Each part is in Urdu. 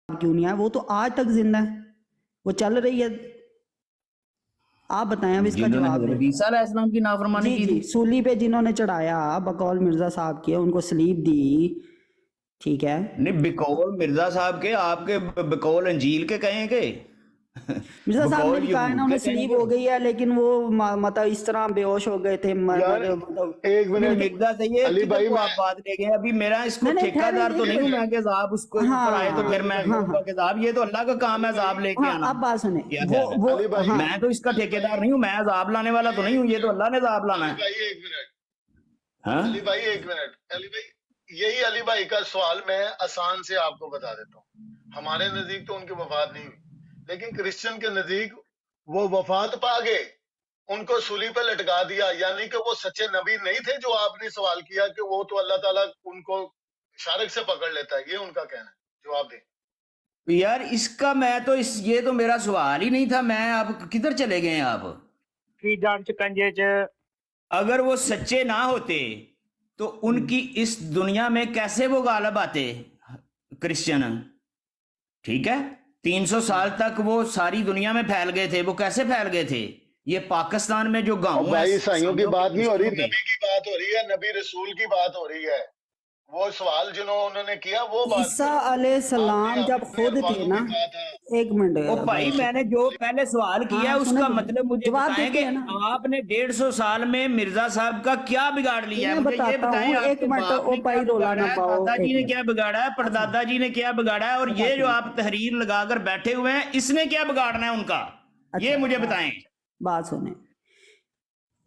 کیوں نہیں آیا؟ وہ تو آج تک زندہ ہے، وہ چل رہی ہے. آپ بتائیں اب اس کا جنہوں نے جواب حضرت دیں. عیسیٰ علیہ السلام کی نافرمانی کی تھی. سولی پہ جنہوں نے چڑھایا بقول مرزا صاحب کے، ان کو سلیب دی، ٹھیک ہے. نہیں بقول مرزا صاحب کے، آپ کے بقول انجیل کے کہیں گے، مرزا صاحب نے بقول بھی کہا ہے نا یہود انہیں کے کہیں سلیب گے. ہو گئی ہے، لیکن وہ مطلب اس طرح بے ہوش ہو گئے تھے یار مطلب ایک نہیں منٹ مرزا صحیح ہے، علی کدھر بھائی کو میں آپ بات لے گئے؟ ابھی میرا اس کو نہیں ٹھیکہ ٹھہرے دار تو ایک نہیں ہوں منٹ. میں کہ عذاب اس کو اوپر آئے تو پھر میں ہاں کہوں گا کہ عذاب، یہ تو اللہ کا کام ہے عذاب لے کے آنا. اب بات سنیں. کیا خیال ہے؟ علی بھائی ہاں میں تو اس کا ٹھیکے دار نہیں ہوں، میں عذاب لانے والا تو نہیں ہوں، یہ تو اللہ نے عذاب لانا علی ہے. بھائی ایک منٹ ہاں علی بھائی ایک منٹ علی بھائی، یہی علی بھائی کا سوال میں آسان سے آپ کو بتا دیتا ہوں. ہمارے نزدیک تو ان کی وفات نہیں ہوئی، لیکن کرسچن کے نزدیک وہ وفات پا گئے، ان کو سولی پہ لٹکا دیا، یعنی کہ وہ سچے نبی نہیں تھے جو آپ نے سوال کیا کہ وہ تو اللہ تعالیٰ ان کو شارک سے پکڑ لیتا ہے، یہ ان کا کہنا ہے. جواب دیں. یار اس کا میں تو یہ تو میرا سوال ہی نہیں تھا. میں آپ کدھر چلے گئے ہیں آپ؟ جان چکنجے چ اگر وہ سچے نہ ہوتے تو ان کی اس دنیا میں کیسے وہ غالب آتے کرسچن؟ ٹھیک ہے، 300 سال تک وہ ساری دنیا میں پھیل گئے تھے. وہ کیسے پھیل گئے تھے؟ یہ پاکستان میں جو اور گاؤں بھائی ہے عیسائیوں کی سمجھو کہ بات نہیں ہو رہی، کرسچنوں کے. نبی کی بات ہو رہی ہے، نبی رسول کی بات ہو رہی ہے. وہ سوال انہوں نے کیا وہ بات عیسیٰ کرو. علیہ آپ نے السلام جب اپنے خود تھے الفاظوں نا، میں کہا تھا. ایک منٹ او بھائی میں نے جو پہلے سوال کیا ہے اس سنیں کا تو مطلب مجھے جواب بتائیں دیتے کہ ہیں نا. آپ نے 150 سال میں مرزا صاحب کا کیا بگاڑ لیا ہے؟ میں مجھے یہ بتاتا بتائیں ہوں، آپ ایک کے منٹ. باپ او نے کیا بھائی رولا بگاڑا نہ ہے، پاؤ، دادا جی ایک نے منٹ. کیا بگاڑا ہے، پردادا جی نے کیا بگاڑا ہے، اور یہ جو آپ تحریر لگا کر بیٹھے ہوئے ہیں اس نے کیا بگاڑنا ہے ان کا، یہ مجھے بتائیں. بات سنیں.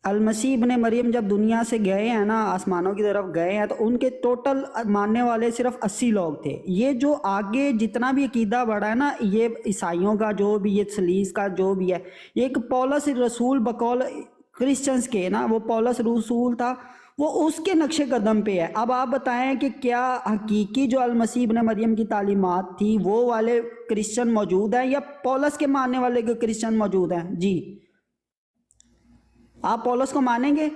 المسیح ابن مریم جب دنیا سے گئے ہیں نا، آسمانوں کی طرف گئے ہیں، تو ان کے ٹوٹل ماننے والے صرف 80 لوگ تھے. یہ جو آگے جتنا بھی عقیدہ بڑھا ہے نا، یہ عیسائیوں کا جو بھی، یہ سلیس کا جو بھی ہے، یہ ایک پولس رسول بقول کرسچنز کے نا، وہ پولس رسول تھا، وہ اس کے نقش قدم پہ ہے. اب آپ بتائیں کہ کیا حقیقی جو المسیح ابن مریم کی تعلیمات تھی وہ والے کرسچن موجود ہیں، یا پولس کے ماننے والے کرسچن موجود ہیں؟ جی آپ پولس کو مانیں گے؟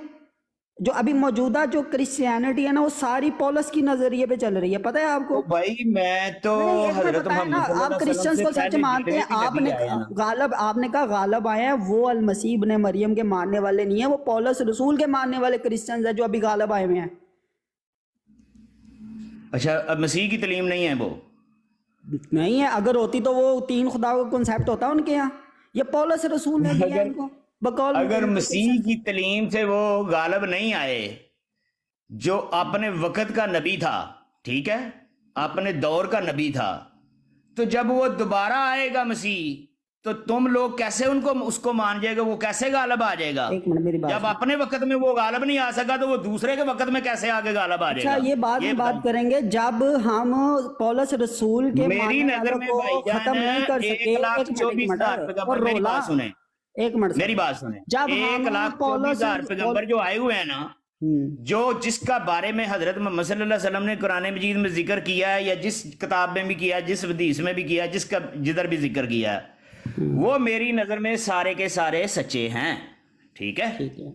جو ابھی موجودہ جو کرسچینٹی ہے نا، وہ ساری پولس کی نظریے پہ چل رہی ہے، پتہ ہے آپ کو؟ او بھائی میں تو نہیں ایک منٹ حضرت بتائیں نا، محمد صلی اللہ آپ علیہ وسلم کرسچنز سے کو سچ پہلے مانتے جتنے ہیں؟ بھی آپ نبی نے آئے ہیں نا. آپ نے کہا غالب آئے ہیں، وہ المسیح ابن مریم کے ماننے والے نہیں ہیں، وہ پولس رسول کے ماننے والے کرسچنز ہیں جو ابھی غالب آئے ہوئے ہیں. اچھا اب مسیح کی تعلیم نہیں ہے وہ؟ نہیں ہے، اگر ہوتی تو وہ تین خدا کا کنسیپٹ ہوتا ان کے یہاں. یہ پولس رسول نے دیا ان کو بقول اگر مسیح کی تعلیم سے وہ غالب نہیں آئے جو اپنے وقت کا نبی تھا، ٹھیک ہے، اپنے دور کا نبی تھا، تو جب وہ دوبارہ آئے گا مسیح تو تم لوگ کیسے اس کو مان جائے گا؟ وہ کیسے غالب آ جائے گا؟ ایک منٹ میری بات جب اپنے وقت میں وہ غالب نہیں آ سکا تو وہ دوسرے کے وقت میں کیسے آگے غالب آ جائے اچھا گا؟ یہ بعد میں بات کریں گے جب ہم پولس رسول کے میری ماننے نظر والوں میں کو بھائی جان ختم نہیں کر سکے. ایک منٹ 1,24,000 اور پیغمبر، میری رولا، بات سنیں، ایک منٹ میری سر. بات سنیں، جب ہم پولس 1,24,000 پیغمبر جو آئے ہوئے ہیں نا، جو جس کا بارے میں حضرت محمد صلی اللہ علیہ وسلم نے قرآن مجید میں ذکر کیا ہے، یا جس کتاب میں بھی کیا ہے، جس حدیث میں بھی کیا ہے، جس کا جدھر بھی ذکر کیا ہے، وہ میری نظر میں سارے کے سارے سچے ہیں. ٹھیک ہے، ٹھیک ہے.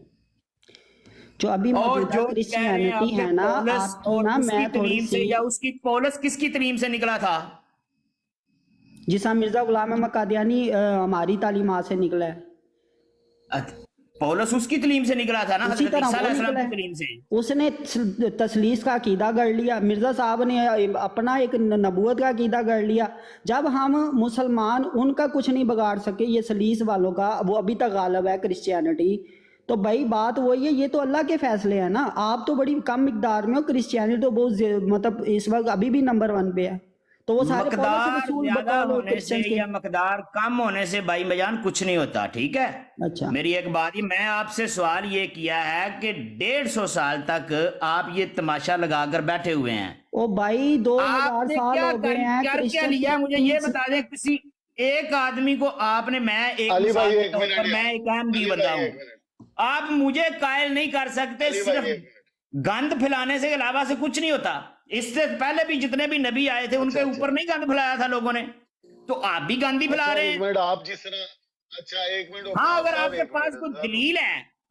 جو ابھی اور موجودہ جو کہہ رہے ہیں آپ کرسچینٹی کے ہے نا، پولس آپ کی اور نا اس میں کی تھوڑی تعلیم سے، سی، یا اس کی پولس کس کی تعلیم سے نکلا تھا؟ جس طرح مرزا غلام احمد قادیانی ہماری تعلیمات سے نکلا ہے، پولس اس کی تعلیم سے نکلا تھا نا، اسی حضرت طرح عیسیٰ وہ علیہ السلام نکلا کی ہے. تعلیم سے. اس نے تثلیث کا عقیدہ گڑھ لیا، مرزا صاحب نے اپنا ایک نبوت کا عقیدہ گڑھ لیا. جب ہم مسلمان ان کا کچھ نہیں بگاڑ سکے، یہ سلیس والوں کا وہ ابھی تک غالب ہے کرسچینٹی، تو بھائی بات وہی ہے، یہ تو اللہ کے فیصلے ہیں نا. آپ تو بڑی کم مقدار میں ہو، کرسچینٹی تو بہت مطلب اس وقت ابھی بھی نمبر 1 پہ ہے، تو وہ سارے پولس مقدار رسول زیادہ بقول ہونے سے کرسچنز کے. یا مقدار کم ہونے سے بھائی مجان کچھ نہیں ہوتا. ٹھیک ہے، اچھا میری ایک بات ہی، میں آپ سے سوال یہ کیا ہے کہ 150 سال تک آپ یہ تماشا لگا کر بیٹھے ہوئے ہیں، او بھائی 2000 آپ نے سال کیا ہو گئے ہیں کر کیا کرسچن. لیا؟ مجھے یہ بتا دیں، کسی ایک آدمی کو آپ نے، میں ایک علی مثال بھائی کے ایک طور منٹ پر، یار، میں ایک احمدی علی بندہ بھائی ہوں، ایک منٹ، آپ مجھے قائل نہیں کر سکتے. علی صرف بھائی ایک منٹ. گند پھیلانے سے علاوہ سے کچھ نہیں ہوتا. اس سے پہلے بھی جتنے بھی نبی آئے تھے ان کے اچھا اوپر نہیں گند پھیلایا تھا لوگوں نے، تو آپ بھی گند ہی پھیلا اچھا رہے ایک ہیں. منٹ، آپ جس طرح، اچھا ایک منٹ ہاں وقار اگر صاحب آپ کے ایک پاس منٹ کوئی ذرا دلیل ہے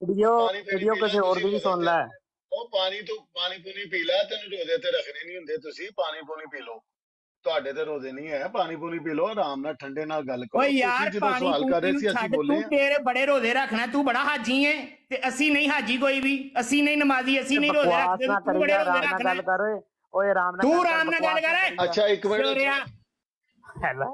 ਵੀਡੀਓ ਕਿਸੇ ਹੋਰ ਦੀ ਵੀ ਸੁਣ ਲੈ। ਉਹ ਪਾਣੀ ਪੂਣੀ ਪੀ ਲੈ, ਤੈਨੂੰ ਰੋਜ਼ੇ ਤੇ ਰੱਖਣੇ ਨਹੀਂ ਹੁੰਦੇ, ਤੁਸੀਂ ਪਾਣੀ ਪੂਣੀ ਪੀ ਲਓ। ਤੁਹਾਡੇ ਤੇ ਰੋਜ਼ੇ ਨਹੀਂ ਹੈ, ਪਾਣੀ ਪੂਣੀ ਪੀ ਲਓ, ਆਰਾਮ ਨਾਲ ਠੰਡੇ ਨਾਲ ਗੱਲ ਕਰੋ। ਓਏ ਯਾਰ ਪਾਣੀ ਪੂਣੀ ਛੱਡ, ਤੂੰ ਤੇਰੇ ਬੜੇ ਰੋਜ਼ੇ ਰੱਖਣਾ, ਤੂੰ ਬੜਾ ਹਾਜੀ ਹੈ ਤੇ ਅਸੀਂ ਨਹੀਂ ਹਾਜੀ ਕੋਈ ਵੀ, ਅਸੀਂ ਨਹੀਂ ਨਮਾਜ਼ੀ, ਅਸੀਂ ਨਹੀਂ ਰੋਜ਼ੇ ਰੱਖਦੇ, ਤੂੰ ਬੜੇ ਰੋਜ਼ੇ ਰੱਖਣਾ। ਓਏ ਆਰਾਮ ਨਾਲ ਤੂੰ ਆਰਾਮ ਨਾਲ ਗੱਲ ਕਰ। ਅੱਛਾ ਇੱਕ ਮਿੰਟ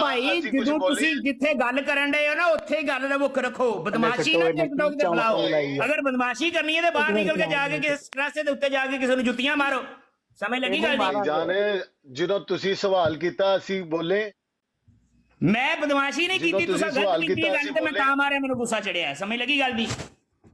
ਭਾਈ ਜਦੋਂ ਤੁਸੀਂ ਜਿੱਥੇ ਗੱਲ ਕਰਨ ਡਏ ਹੋ ਨਾ, ਉੱਥੇ ਹੀ ਗੱਲ ਦਾ ਮੁੱਖ ਰੱਖੋ। ਬਦਮਾਸ਼ੀ ਨਾ ਟਿਕਟੌਕ ਤੇ ਬੁਲਾਓ। ਅਗਰ ਬਦਮਾਸ਼ੀ ਕਰਨੀ ਹੈ ਤੇ ਬਾਹਰ ਨਿਕਲ ਕੇ ਜਾ ਕੇ ਕਿਸੇ ਰਸਤੇ ਦੇ ਉੱਤੇ ਜਾ ਕੇ ਕਿਸੇ ਨੂੰ ਜੁੱਤੀਆਂ ਮਾਰੋ। ਸਮਝ ਲੱਗੀ ਗੱਲ ਦੀ? ਜਾਨੇ ਜਦੋਂ ਤੁਸੀਂ ਸਵਾਲ ਕੀਤਾ ਅਸੀਂ ਬੋਲੇ। ਮੈਂ ਬਦਮਾਸ਼ੀ ਨਹੀਂ ਕੀਤੀ, ਤੁਸੀਂ ਗਲਤ ਕੀਤੀ ਗੱਲ ਤੇ ਮੈਂ ਤਾਂ ਮਾਰਿਆ, ਮੈਨੂੰ ਗੁੱਸਾ ਚੜਿਆ। ਸਮਝ ਲੱਗੀ ਗੱਲ ਦੀ?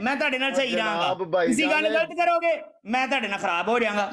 ਮੈਂ ਤੁਹਾਡੇ ਨਾਲ ਸਹੀ ਰਹਾਂਗਾ, ਤੁਸੀਂ ਗੱਲ ਗਲਤ ਕਰੋਗੇ ਮੈਂ ਤੁਹਾਡੇ ਨਾਲ ਖਰਾਬ ਹੋ ਜਾਵਾਂਗਾ।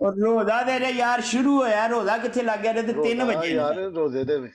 ਔਰ ਰੋਜ਼ਾ ਦੇ ਯਾਰ ਸ਼ੁਰੂ ਹੋਇਆ, ਰੋਜ਼ਾ ਕਿੱਥੇ ਲੱਗ ਗਿਆ ਤੇ 3 ਵਜੇ ਯਾਰ ਰੋਜ਼ੇ ਦੇ ਵਿੱਚ।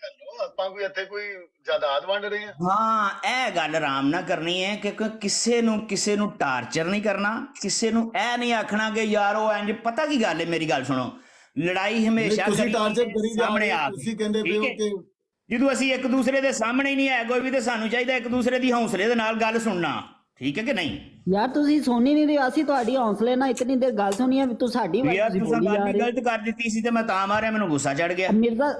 ਕਰ ਲਓ। ਆਪਾਂ ਕੋਈ ਇੱਥੇ ਕੋਈ ਜਾਇਦਾਦ ਵੰਡ ਰਹੇ ਹਾਂ। ਹਾਂ ਇਹ ਗੱਲ ਆਰਾਮ ਨਾਲ ਕਰਨੀ ਹੈ ਕਿ ਕਿਸੇ ਨੂੰ ਟਾਰਚਰ ਨਹੀਂ ਕਰਨਾ, ਕਿਸੇ ਨੂੰ ਇਹ ਨਹੀਂ ਆਖਣਾ ਕਿ ਯਾਰ ਉਹ ਇੰਜ। ਪਤਾ ਕੀ ਗੱਲ ਹੈ, ਮੇਰੀ ਗੱਲ ਸੁਣੋ, ਲੜਾਈ ਹਮੇਸ਼ਾ ਤੁਸੀਂ ਟਾਰਚਰ ਕਰੀ ਜਾ ਸਾਹਮਣੇ ਰਹੇ ਆ ਹੋ, ਤੁਸੀਂ ਕਹਿੰਦੇ ਪਏ ਹੋ ਕਿ ਜਦੋਂ ਅਸੀਂ ਇੱਕ ਦੂਸਰੇ ਦੇ ਸਾਹਮਣੇ ਹੀ ਨਹੀਂ ਹੈ ਕੋਈ ਵੀ, ਤੇ ਸਾਨੂੰ ਚਾਹੀਦਾ ਇੱਕ ਦੂਸਰੇ ਦੀ ਹੌਸਲੇ ਦੇ ਨਾਲ ਗੱਲ ਸੁਣਨਾ। ਠੀਕ ਹੈ ਕਿ ਨਹੀਂ? ਯਾਰ ਤੁਸੀਂ ਸੁਣੀ ਨਹੀਂ ਰਹੇ, ਅਸੀਂ ਤੁਹਾਡੀ ਹੌਸਲੇ ਨਾਲ ਇਤਨੀ ਦੇਰ ਗੱਲ ਸੁਣੀ ਹੈ, ਤੂੰ ਸਾਡੀ ਯਾਰ ਤੁਸੀਂ ਤੁਸੀਂ ਬੋਲੀ ਜਾ ਗੱਲ ਰਹੇ। ਗਲਤ ਕਰ ਦਿੱਤੀ ਸੀ ਤੇ ਮੈਂ ਤਾਂ ਮਾਰਿਆ, ਮੈਨੂੰ ਗੁੱਸਾ ਚੜ ਗਿਆ। ਮਿਰਜ਼ਾ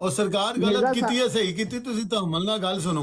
ਉਹ ਸਰਕਾਰ ਮਿਰਜ਼ਾ ਗਲਤ ਕੀਤੀ ਹੈ, ਸਹੀ ਕੀਤੀ, ਤੁਸੀਂ ਤਹਮਲ ਨਾਲ ਗੱਲ ਸੁਣੋ।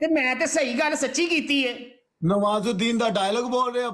ਤੇ ਮੈਂ ਤੇ ਸਹੀ ਗੱਲ ਸੱਚੀ ਕੀਤੀ ਹੈ। ਨਵਾਜ਼ੁਦੀਨ ਦਾ ਡਾਇਲੌਗ ਬੋਲ ਰਹੇ ਆ,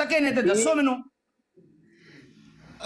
ਸਕੇ ਨੇ ਤੇ ਦੱਸੋ ਮੈਨੂੰ।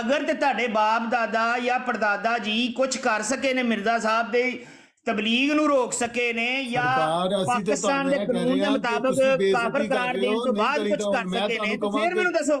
ਅਗਰ ਤੇ ਤੁਹਾਡੇ ਬਾਪ ਦਾਦਾ ਜਾਂ ਪੜਦਾਦਾ ਜੀ ਕੁਝ ਕਰ ਸਕੇ ਨੇ, ਮਿਰਜ਼ਾ ਸਾਹਿਬ ਦੇ ਤਬਲੀਗ ਨੂੰ ਰੋਕ ਸਕੇ ਨੇ, ਜਾਂ ਸਰਕਾਰ ਅਸੀਂ ਤੇ ਪਾਕਿਸਤਾਨ ਦੇ ਤੁਹਾਨੂੰ ਇਹ ਕਹਿ ਕਾਨੂੰਨ ਰਹੇ ਦੇ ਹਾਂ ਕਿ ਮੁਤਾਬਕ ਤੁਸੀਂ ਬੇਇੱਜ਼ਤੀ ਕਾਫਰ ਕਰ ਕਰਾਰ ਰਹੇ ਦੇਣ ਹੋ, ਤੋਂ ਨਹੀਂ ਬਾਅਦ ਕੁਝ ਕਰੀਦਾ। ਕਰ ਮੈਂ ਸਕੇ ਨੇ, ਤੁਹਾਨੂੰ ਤੇ ਫਿਰ ਮੈਨੂੰ ਦੱਸੋ।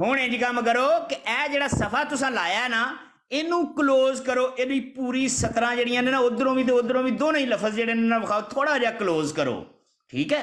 ਹੁਣ ਇੰਜ ਕੰਮ ਕਰੋ ਕਿ ਇਹ ਜਿਹੜਾ ਸਫਾ ਤੁਸੀਂ ਲਾਇਆ ਨਾ, ਇਹਨੂੰ ক্লোਜ਼ ਕਰੋ। ਇਹਦੀ ਪੂਰੀ ਸਤਰਾਂ ਜਿਹੜੀਆਂ ਨੇ ਨਾ, ਉਧਰੋਂ ਵੀ ਤੇ ਉਧਰੋਂ ਵੀ ਦੋਨੇ ਹੀ ਲਫ਼ਜ਼ ਜਿਹੜੇ ਨੇ ਨਾ ਵਿਖਾਓ, ਥੋੜਾ ਜਿਹਾ ক্লোਜ਼ ਕਰੋ। ਠੀਕ ਹੈ,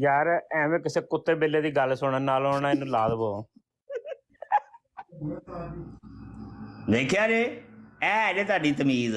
ਯਾਰ ਐਵੇਂ ਕਿਸੇ ਕੁੱਤੇ ਬਿੱਲੇ ਦੀ ਗੱਲ ਸੁਣਨ ਨਾਲੋਂ ਨਾ ਇਹਨੂੰ ਲਾ ਦਵੋ। ਦੇਖਿਆ ਜੇ, ਇਹ ਜੇ ਤੁਹਾਡੀ ਤਮੀਜ਼।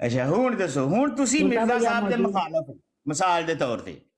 ਅੱਛਾ ਹੁਣ ਦੱਸੋ, ਹੁਣ ਤੁਸੀਂ ਸੁਲਤਾਨ ਮਿਰਜ਼ਾ ਭਾਈ ਸਾਹਿਬ ਦੇ ਮੌਜੂਦ। ਮੁਖਾਲਫ ਮਿਸਾਲ ਦੇ ਤੌਰ ਤੇ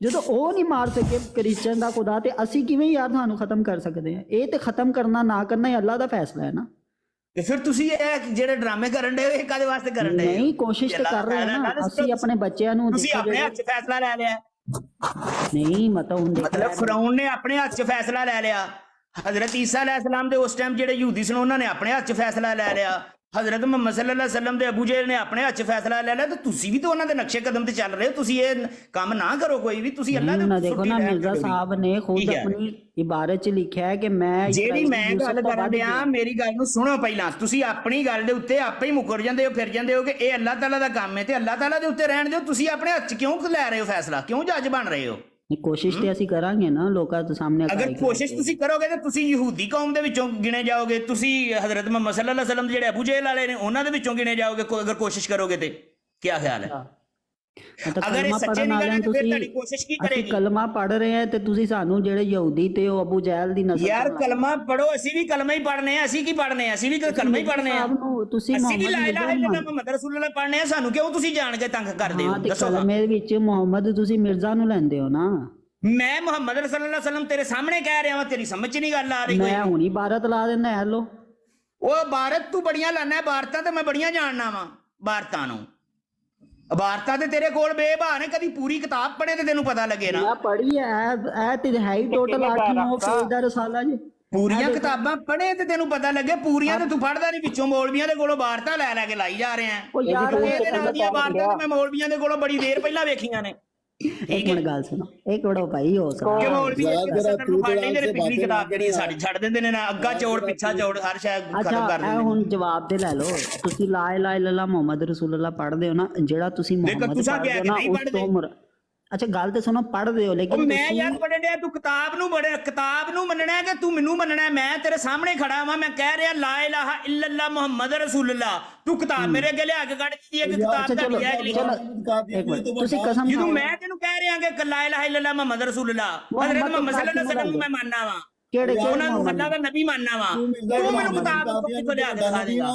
ਜਦੋਂ ਉਹ ਨਹੀਂ ਮਾਰ ਸਕੇ ਕ੍ਰਿਸਚੀਅਨ ਦਾ ਖੁਦਾ, ਤੇ ਅਸੀਂ ਕਿਵੇਂ ਯਾਰ ਤੁਹਾਨੂੰ ਖਤਮ ਕਰ ਸਕਦੇ ਹਾਂ? ਇਹ ਤੇ ਖਤਮ ਕਰਨਾ ਨਾ ਕਰਨਾ ਇਹ ਅੱਲਾ ਦਾ ਫੈਸਲਾ ਹੈ ਨਾ। ਤੇ ਫਿਰ ਤੁਸੀਂ ਇਹ ਜਿਹੜੇ ਡਰਾਮੇ ਕਰਨ ਦੇ ਇਹ ਕਾਦੇ ਵਾਸਤੇ ਕਰਨ ਦੇ? ਨਹੀਂ ਕੋਸ਼ਿਸ਼ ਤੇ ਕਰ ਰਹੇ ਹਾਂ ਨਾ ਅਸੀਂ ਆਪਣੇ ਬੱਚਿਆਂ ਨੂੰ। ਤੁਸੀਂ ਆਪਣੇ ਹੱਥ 'ਚ ਫੈਸਲਾ ਲੈ ਲਿਆ। ਨਹੀਂ ਮਤਲਬ ਹੁਣ ਮਤਲਬ ਫਰਾਉਨ ਨੇ ਆਪਣੇ ਹੱਥ 'ਚ ਫੈਸਲਾ ਲੈ ਲਿਆ। ਹਜ਼ਰਤ ਈਸਾ ਅਲੈਹਿਸਲਾਮ ਦੇ ਉਸ ਟਾਈਮ ਜਿਹੜੇ ਯਹੂਦੀ ਸਨ ਉਹਨਾਂ ਨੇ ਆਪਣੇ ਹੱਥ 'ਚ ਫੈਸਲਾ ਲੈ ਲਿਆ। ਹਜ਼ਰਤ ਮੁਹੰਮਦ ਸੱਲੱਲਾਹੁ ਅਲੈਹਿ ਵਸੱਲਮ ਦੇ ਅਬੂ ਜਹਿਲ ਨੇ ਆਪਣੇ ਹੱਥ 'ਚ ਫੈਸਲਾ ਲੈ ਲਿਆ। ਤੇ ਤੁਸੀਂ ਵੀ ਤਾਂ ਉਹਨਾਂ ਦੇ ਨਕਸ਼ੇ ਕਦਮ ਤੇ ਚੱਲ ਰਹੇ ਹੋ। ਤੁਸੀਂ ਇਹ ਕੰਮ ਨਾ ਕਰੋ ਕੋਈ ਵੀ। ਤੁਸੀਂ ਅੱਲਾਹ ਦੇ ਦੇਖੋ ਨਾ ਮਿਰਜ਼ਾ ਸਾਹਿਬ ਨੇ ਖੁਦ ਆਪਣੀ ਇਬਾਰਤ 'ਚ ਲਿਖਿਆ ਹੈ ਕਿ ਮੈਂ ਜਿਹੜੀ ਮੈਂ ਗੱਲ ਕਰਨ ਡਿਆ ਮੇਰੀ ਗੱਲ ਨੂੰ ਸੁਣੋ ਪਹਿਲਾਂ। ਤੁਸੀਂ ਆਪਣੀ ਗੱਲ ਦੇ ਉੱਤੇ ਆਪੇ ਹੀ ਮੁਕਰ ਜਾਂਦੇ ਹੋ, ਫਿਰ ਜਾਂਦੇ ਹੋ ਕਿ ਇਹ ਅੱਲਾਹ ਤਾਲਾ ਦਾ ਕੰਮ ਹੈ ਤੇ ਅੱਲਾਹ ਤਾਲਾ ਦੇ ਉੱਤੇ ਰਹਿਣ ਦਿਓ। ਤੁਸੀਂ ਆਪਣੇ ਹੱਥ 'ਚ ਕਿਉਂ ਲੈ ਰਹੇ ਹੋ ਫੈਸਲਾ? ਕਿਉਂ ਜੱਜ ਬਣ ਰਹੇ ਹੋ? ਕੋਸ਼ਿਸ਼ ਤੇ ਅਸੀਂ ਕਰਾਂਗੇ ਨਾ ਲੋਕਾਂ ਦੇ ਸਾਹਮਣੇ। ਅਗਰ ਕੋਸ਼ਿਸ਼ ਤੁਸੀਂ ਕਰੋਗੇ ਤਾਂ ਤੁਸੀਂ ਯਹੂਦੀ ਕੌਮ ਦੇ ਵਿੱਚੋਂ ਗਿਣੇ ਜਾਓਗੇ। ਤੁਸੀਂ ਹਜ਼ਰਤ ਮੁਹੰਮਦ ਸੱਲੱਲਾਹੁ ਅਲੈਹਿ ਵਸੱਲਮ ਜਿਹੜੇ ਅਬੂ ਜਹਿਲ ਵਾਲੇ ਨੇ ਉਹਨਾਂ ਦੇ ਵਿੱਚੋਂ ਗਿਣੇ ਜਾਓਗੇ ਅਗਰ ਕੋਸ਼ਿਸ਼ ਕਰੋਗੇ ਤੇ। ਕੀ ਖਿਆਲ ਹੈ? ਅਗਰ ਇਹ ਸੱਚੇ ਨਿਕਲਣ ਤਾਂ ਫਿਰ ਤੁਹਾਡੀ ਕੋਸ਼ਿਸ਼ ਕੀ ਕਰੇਗੀ? ਕਲਮਾ ਪੜ ਰਹੇ ਆ ਤੇ ਤੁਸੀਂ ਸਾਨੂੰ ਜਿਹੜੇ ਯਹੂਦੀ ਤੇ ਉਹ ਅਬੂ ਜਹਿਲ ਦੀ ਨਸਲ ਯਾਰ ਕਲਮਾ ਪੜੋ। ਅਸੀਂ ਵੀ ਕਲਮਾ ਹੀ ਪੜਨੇ ਆ। ਅਸੀਂ ਕੀ ਪੜਨੇ ਆ? ਅਸੀਂ ਵੀ ਕਲਮਾ ਹੀ ਪੜਨੇ ਆ। ਤੁਸੀਂ ਅਸੀਂ ਵੀ ਲਾ ਇਲਾਹਾ ਇਲੱਲਾਹ ਮੁਹੰਮਦ ਰਸੂਲੁল্লাਹ ਪੜਨੇ ਆ। ਸਾਨੂੰ ਕਿਉਂ ਤੁਸੀਂ ਜਾਣ ਕੇ ਤੰਗ ਕਰਦੇ ਹੋ? ਦੱਸੋ। ਕਲਮੇ ਵਿੱਚ ਮੁਹੰਮਦ ਤੁਸੀਂ ਮਿਰਜ਼ਾ ਨੂੰ ਲੈਂਦੇ ਹੋ ਨਾ। ਮੈਂ ਮੁਹੰਮਦ ਸੱਲੱਲਾਹੁ ਅਲੈਹਿ ਵਸੱਲਮ ਤੇਰੇ ਸਾਹਮਣੇ ਕਹਿ ਰਿਹਾ ਵਾਂ। ਤੇਰੀ ਸਮਝ 'ਚ ਨਹੀਂ ਗੱਲ ਆ ਰਹੀ ਕੋਈ? ਮੈਂ ਹੁਣੀ ਭਾਰਤ ਲਾ ਦਿੰਦਾ। ਹੈਲੋ ਉਹ ਭਾਰਤ ਤੂੰ ਬੜੀਆਂ ਲਾਣਾ। ਭਾਰਤਾਂ ਤੇ ਮੈਂ ਬੜੀਆਂ ਜਾਣਨਾ ਵਾਂ। ਭਾਰਤਾਂ ਨੂੰ ਭਾਰਤਾਂ ਤੇ ਤੇਰੇ ਕੋਲ ਬੇਭਾ ਨੇ। ਕਦੀ ਪੂਰੀ ਕਿਤਾਬ ਪੜ੍ਹੇ ਤੇ ਤੈਨੂੰ ਪਤਾ ਲੱਗੇ ਨਾ। ਮੈਂ ਪੜ੍ਹੀ ਐ ਤੇ ਹੈ ਹੀ ਟੋਟਲ 8-9 ਪੇਜ ਦਾ ਰਸਾਲਾ ਜੀ। ਪੂਰੀਆਂ ਕਿਤਾਬਾਂ ਪੜ੍ਹੇ ਤੇ ਤੈਨੂੰ ਪਤਾ ਲੱਗੇ। ਪੂਰੀਆਂ ਤੇ ਤੂੰ ਪੜ੍ਹਦਾ ਨਹੀਂ। ਵਿੱਚੋਂ ਮੌਲਵੀਆਂ ਦੇ ਕੋਲੋਂ ਵਾਰਤਾ ਲੈ ਲੈ ਕੇ ਲਾਈ ਜਾ ਰਹੇ ਆ। ਉਹ ਯਾਰ ਇਹਦੇ ਨਾਲ ਦੀਆਂ ਵਾਰਤਾਂ ਤੇ ਮੈਂ ਮੌਲਵੀਆਂ ਦੇ ਕੋਲੋਂ ਬੜੀ ਦੇਰ ਪਹਿਲਾਂ ਵੇਖੀਆਂ ਨੇ। ਇੱਕ ਮਿੰਟ ਗੱਲ ਸੁਣੋ। ਇੱਕ ਮਿੰਟ ਭਾਈ ਹੋ ਸਕਦਾ ਕਿ ਮੌਲਵੀ ਨੂੰ ਫੜ ਲੈਂਦੇ ਨੇ। ਪਿਛਲੀ ਕਿਤਾਬ ਜਿਹੜੀ ਸਾਡੀ ਛੱਡ ਦਿੰਦੇ ਨੇ ਨਾ। ਅੱਗਾ ਚੌੜ ਪਿੱਛਾ ਚੌੜ ਹਰ ਸ਼ਾਇਦ ਖਤਮ ਕਰ ਦਿੰਦੇ। ਹੁਣ ਜਵਾਬ ਦੇ ਲੈ ਲਓ। ਤੁਸੀਂ ਲਾ ਇਲਾਹਾ ਇਲੱਲਾਹ ਮੁਹੰਮਦ ਰਸੂਲੁল্লাਹ ਪੜ੍ਹਦੇ ਹੋ ਨਾ। ਜਿਹੜਾ ਤੁਸੀਂ ਮੁਹੰਮਦ ਪੜ੍ਹਦੇ ਹੋ ਨਾ ਉਸ ਤੋਂ ਅੱਛਾ ਗੱਲ ਤੇ ਸੁਣੋ। ਪੜ੍ਹਦੇ ਹੋ ਲੇਕਿਨ ਮੈਂ ਯਾਰ ਪੜ੍ਹਨ ਡਿਆ। ਤੂੰ ਕਿਤਾਬ ਨੂੰ ਮੰਨਣਾ ਕਿ ਤੂੰ ਮੈਨੂੰ ਮੰਨਣਾ? ਮੈਂ ਤੇਰੇ ਸਾਹਮਣੇ ਖੜਾ ਵਾਂ। ਮੈਂ ਕਹਿ ਰਿਹਾ ਲਾ ਇਲਾਹਾ ਇਲੱਲਾਹ ਮੁਹੰਮਦ ਰਸੂਲੁল্লাਹ। ਤੂੰ ਕਿਤਾਬ ਮੇਰੇ ਅੱਗੇ ਲਿਆ ਕੇ ਕੱਢ ਦਿੱਤੀ ਹੈ ਕਿ ਕਿਤਾਬ ਦਾ ਲਿਆ ਤੁਸੀਂ ਕਸਮ ਜਦੋਂ ਮੈਂ ਤੈਨੂੰ ਕਹਿ ਰਿਹਾ ਕਿ ਲਾ ਇਲਾਹਾ ਇਲੱਲਾਹ ਮੁਹੰਮਦ ਰਸੂਲੁল্লাਹ ਹਜ਼ਰਤ ਮੁਹੰਮਦ ਸੱਲੱਲਾਹੁ ਅਲੈਹਿ ਵਸੱਲਮ ਨੂੰ ਮੈਂ ਮੰਨਣਾ ਵਾਂ। ਕਿਹੜੇ ਉਹਨਾਂ ਨੂੰ ਅੱਲਾਹ ਦਾ ਨਬੀ ਮੰਨਣਾ ਵਾਂ। ਤੂੰ ਮੈਨੂੰ ਕਿਤਾਬ ਕਿੱਥੋਂ ਲਿਆ ਕੇ ਦਿਖਾ ਦੇਗਾ?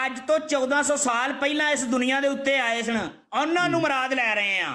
ਅੱਜ ਤੋਂ 1400 ਸਾਲ ਪਹਿਲਾਂ ਇਸ ਦੁਨੀਆ ਦੇ ਉੱਤੇ ਆਏ ਸਨ ਉਹਨਾਂ ਨੂੰ ਮੁਰਾਦ ਲੈ ਰਹੇ ਆ।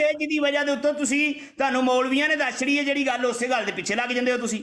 ਹੈ ਜਿਹਦੀ ਵਜ੍ਹਾ ਦੇ ਉੱਤੇ ਤੁਸੀਂ ਤੁਹਾਨੂੰ ਮੌਲਵੀਆਂ ਨੇ ਦੱਸ ਛੜੀ ਹੈ ਜਿਹੜੀ ਗੱਲ ਉਸੇ ਗੱਲ ਦੇ ਪਿੱਛੇ ਲੱਗ ਜਾਂਦੇ ਹੋ ਤੁਸੀਂ।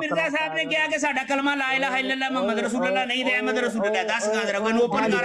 ਮਿਰਜ਼ਾ ਸਾਹਿਬ ਨੇ ਕਿਹਾ ਕਿ ਸਾਡਾ ਕਲਮਾ ਲਾ ਇਲਾਹਾ ਇਲੱਲਾਹ ਮੁਹੰਮਦ ਰਸੂਲੁল্লাਹ ਨਹੀਂ ਤੇ ਅਹਿਮਦ ਰਸੂਲੁল্লাਹ। ਦੱਸ ਗਾ ਜ਼ਰਾ ਕੋਈ ਓਪਨ ਕਰ।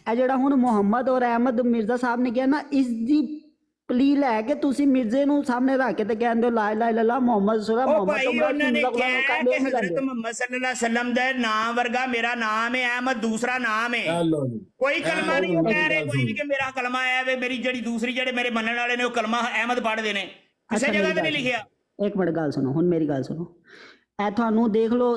ਇਹ ਜਿਹੜਾ ਹੁਣ ਮੁਹੰਮਦ ਔਰ ਅਹਿਮਦ ਮਿਰਜ਼ਾ ਸਾਹਿਬ ਨੇ ਕਿਹਾ ਨਾ ਇਸ ਦੀ ਪਲੀ ਲੈ ਕੇ ਤੁਸੀਂ ਮਿਰਜ਼ੇ ਨੂੰ ਸਾਹਮਣੇ ਰੱਖ ਕੇ ਤੇ ਕਹਿੰਦੇ ਹੋ ਲਾ ਇਲਾਹਾ ਇਲੱਲਾਹ ਮੁਹੰਮਦ ਰਸੂਲੁল্লাਹ। ਮੁਹੰਮਦ ਉਹਨਾਂ ਨੇ ਕਿਹਾ ਕਿ ਹਜ਼ਰਤ ਮੁਹੰਮਦ ਸੱਲੱਲਾਹੁ ਅਲੈਹਿ ਵਸੱਲਮ ਦੇ ਨਾਮ ਵਰਗਾ ਮੇਰਾ ਨਾਮ ਹੈ ਅਹਿਮਦ ਦੂਸਰਾ ਨਾਮ ਹੈ। ਕੋਈ ਕਲਮਾ ਨਹੀਂ ਉਹ ਕਹਿ ਰਹੇ ਕੋਈ ਵੀ ਕਿ ਮੇਰਾ ਕਲਮਾ ਹੈ ਵੇ। ਮੇਰੀ ਜਿਹੜੀ ਦੂਸਰੀ ਜਿਹੜੇ ਮੇਰੇ ਮੰਨਣ ਵਾਲੇ ਨੇ ਉਹ ਕਲਮਾ ਅਹਿਮਦ ਪੜ੍ਹਦੇ ਨੇ। ਕਿਸੇ ਜਗ੍ਹਾ ਤੇ ਨਹੀਂ ਲਿਖਿਆ। ਇੱਕ ਮਿੰਟ ਗੱਲ ਸੁਣੋ। ਹੁਣ ਮੇਰੀ ਗੱਲ ਸੁਣੋ। ਇਹ ਤੁਹਾਨੂੰ ਦੇਖ ਲਓ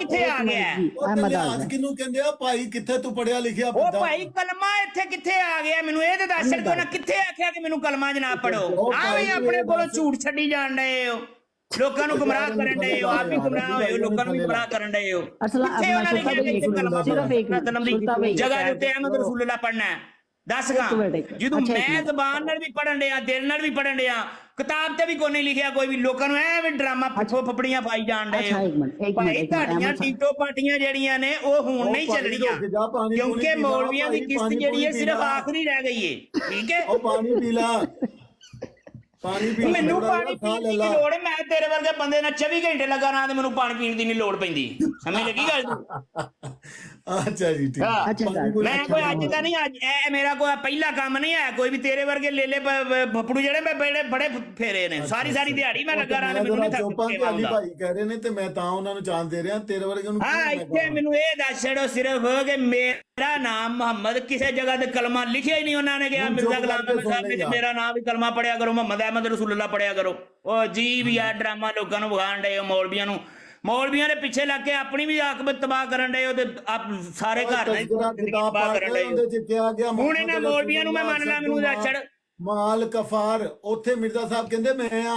ਕਿੱਥੇ ਆ ਗਿਆ? ਅਹਿਮਦ ਆ ਗਿਆ। ਕਿਹਨੂੰ ਕਹਿੰਦੇ ਆ ਭਾਈ? ਕਿੱਥੇ ਤੂੰ ਪੜਿਆ ਲਿਖਿਆ ਉਹ ਭਾਈ ਕਲਮਾ ਇੱਥੇ ਕਿੱਥੇ ਆ ਗਿਆ? ਮੈਨੂੰ ਇਹ ਤੇ ਦੱਸ ਸਕਦੇ ਹੋ ਨਾ ਕਿੱਥੇ ਆਖਿਆ ਕਿ ਮੈਨੂੰ ਕਲਮਾ ਜਨਾਬ ਪੜੋ? ਆਵੇਂ ਆਪਣੇ ਕੋਲੋਂ ਝੂਠ ਛੱਡੀ ਜਾਣ ਡਏ ਹੋ। ਲੋਕਾਂ ਨੂੰ ਗੁੰਮਰਾਹ ਕਰਨ ਡਏ ਹੋ। ਆਪ ਵੀ ਗੁੰਮਰਾਹ ਹੋਏ ਹੋ। ਲੋਕਾਂ ਨੂੰ ਵੀ ਗੁੰਮਰਾਹ ਕਰਨ ਡਏ ਹੋ। ਜਗ੍ਹਾ ਦੇ ਉੱਤੇ ਅਹਿਮਦ ਰਸੂਲੁল্লাਹ ਪੜਨਾ ਹੈ। ਦੱਸ ਗਾ ਜਦੋਂ ਮੈਂ ਜ਼ਬਾਨ ਨਾਲ ਵੀ ਪੜਨ ਡਿਆ ਦਿਲ ਨਾਲ ਵੀ ਪੜਨ ਡਿਆ ਕਿਤਾਬ ਤੇ ਵੀ ਕੋਈ ਨਹੀਂ ਲਿਖਿਆ ਕੋਈ ਵੀ। ਲੋਕਾਂ ਨੂੰ ਐਵੇਂ ਡਰਾਮਾ ਫੱਪੜੀਆਂ ਪਾਈ ਜਾਣ ਡਏ ਹੋ। ਭਾਈ ਤੁਹਾਡੀਆਂ ਟੀਟੋ ਪਾਰਟੀਆਂ ਜਿਹੜੀਆਂ ਨੇ ਉਹ ਹੁਣ ਨਹੀਂ ਚੱਲਣੀਆਂ ਕਿਉਂਕਿ ਮੌਲਵੀਆਂ ਦੀ ਕਿਸ਼ਤ ਜਿਹੜੀ ਹੈ ਸਿਰਫ ਆਖਰੀ ਰਹਿ ਗਈ ਹੈ। ਠੀਕ ਹੈ। ਉਹ ਪਾਣੀ ਪੀ ਲਾ। ਮੈਨੂੰ ਪਾਣੀ ਪੀਣ ਦੀ ਲੋੜ ਹੈ। ਮੈਂ ਤੇਰੇ ਵਰਗੇ ਬੰਦੇ ਨਾਲ 24 ਘੰਟੇ ਲੱਗਾ ਨਾ ਤੇ ਮੈਨੂੰ ਪਾਣੀ ਪੀਣ ਦੀ ਨਹੀਂ ਲੋੜ ਪੈਂਦੀ। ਸਮਝ ਲੱਗੀ ਗੱਲ? ਅੱਛਾ ਜੀ ਠੀਕ। ਮੈਂ ਕੋਈ ਅੱਜ ਦਾ ਨਹੀਂ ਅੱਜ ਇਹ ਮੇਰਾ ਕੋਈ ਪਹਿਲਾ ਕੰਮ ਨਹੀਂ ਹੈ ਕੋਈ ਵੀ। ਤੇਰੇ ਵਰਗੇ ਲੇਲੇ ਫੱਪੜੂ ਜਿਹੜੇ ਮੈਂ ਬੜੇ ਫੇਰੇ ਨੇ ਸਾਰੀ ਦਿਹਾੜੀ ਮੈਂ ਲੱਗਾ ਰਹਾ। ਮੈਨੂੰ ਨਹੀਂ ਥੱਕ ਭਾਈ ਕਹਿ ਰਹੇ ਨੇ ਤੇ ਮੈਂ ਤਾਂ ਉਹਨਾਂ ਨੂੰ ਚਾਂਸ ਦੇ ਰਿਹਾ। ਤੇਰੇ ਵਰਗੇ ਨੂੰ ਹਾਂ ਇੱਥੇ ਮੈਨੂੰ ਇਹ ਦੱਸ ਛੱਡੋ ਸਿਰਫ ਕਿ ਮੇਰਾ ਨਾਮ ਮੁਹੰਮਦ ਕਿਸੇ ਜਗ੍ਹਾ ਤੇ ਕਲਮਾ ਲਿਖਿਆ ਹੀ ਨਹੀਂ। ਉਹਨਾਂ ਨੇ ਕਿਹਾ ਮਿਰਜ਼ਾ ਗੁਲਾਮ ਅਹਿਮਦ ਸਾਹਿਬ ਨੇ ਮੇਰਾ ਨਾਮ ਵੀ ਕਲਮਾ ਪੜਿਆ ਕਰੋ ਮੁਹੰਮਦ ਅਹਿਮਦ ਰਸੂਲੁল্লাਹ ਪੜਿਆ ਕਰੋ। ਉਹ ਜੀ ਵੀ ਆ ਡਰਾਮਾ ਲੋਕਾਂ ਨੂੰ ਵਿਖਾਣ ਡਏ ਹੋ। ਮੌਲਵੀਆਂ ਨੂੰ ਮੌਲਵੀਆਂ ਦੇ ਪਿੱਛੇ ਲੱਗ ਕੇ ਆਪਣੀ ਵੀ ਆਕਬਤ ਤਬਾਹ ਕਰਨ ਡਏ ਹੋ ਤੇ ਆਪ ਸਾਰੇ ਘਰ ਦੀ ਤਜ਼ਕਰਾ ਜ਼ਿੰਦਗੀ ਕਿਤਾਬ ਤਬਾਹ ਪੜ੍ਹ ਕਰਨ ਕੇ ਡਏ ਉਹਦੇ ਹੋ। ਚ ਕਿਹਾ ਗਿਆ ਹੁਣ ਇਹਨਾਂ ਮੌਲਵੀਆਂ ਨੂੰ ਮੈਂ ਮੰਨ ਲਾ, ਮੈਨੂੰ ਛੜ ਮਾਲ ਕਫਾਰ, ਉੱਥੇ ਮਿਰਜ਼ਾ ਸਾਹਿਬ ਕਹਿੰਦੇ ਮੈਂ ਆ।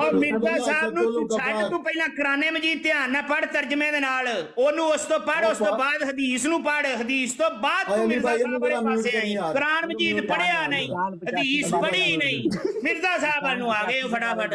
ਉਹ ਮਿਰਜ਼ਾ ਸਾਹਿਬ ਨੂੰ ਤੂੰ ਕਫਾਰ। ਛੱਡ, ਤੂੰ ਪਹਿਲਾਂ ਕੁਰਾਨੇ ਮਜੀਦ ਧਿਆਨ ਨਾਲ ਪੜ੍ਹ ਤਰਜਮੇ ਦੇ ਨਾਲ ਉਹਨੂੰ, ਉਸ ਤੋਂ ਪੜ੍ਹ, ਉਸ ਤੋਂ ਬਾਅਦ ਹਦੀਸ ਨੂੰ ਪੜ੍ਹ, ਹਦੀਸ ਤੋਂ ਬਾਅਦ ਤੂੰ ਮਿਰਜ਼ਾ ਸਾਹਿਬ ਵਾਲੇ ਪਾਸੇ ਆਈ। ਕੁਰਾਨ ਮਜੀਦ ਪੜ੍ਹਿਆ ਨਹੀਂ, ਹਦੀਸ ਪੜ੍ਹੀ ਨਹੀਂ, ਮਿਰਜ਼ਾ ਸਾਹਿਬ ਵੱਲ ਨੂੰ ਆ ਗਏ ਹੋ ਫਟਾਫਟ।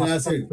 That's it.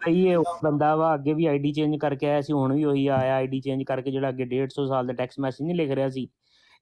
ਇਹ ਬੰਦਾ ਵਾ ਅੱਗੇ ਵੀ ਆਈਡੀ ਚੇਂਜ ਕਰਕੇ ਆਇਆ ਸੀ, ਹੁਣ ਵੀ ਉਹੀ ਆਇਆ ਆਈਡੀ ਚੇਂਜ ਕਰਕੇ, ਜਿਹੜਾ ਅੱਗੇ 150 ਸਾਲ ਦਾ ਟੈਕਸਟ ਮੈਸੇਜ ਨਹੀਂ ਲਿਖ ਰਿਹਾ ਸੀ,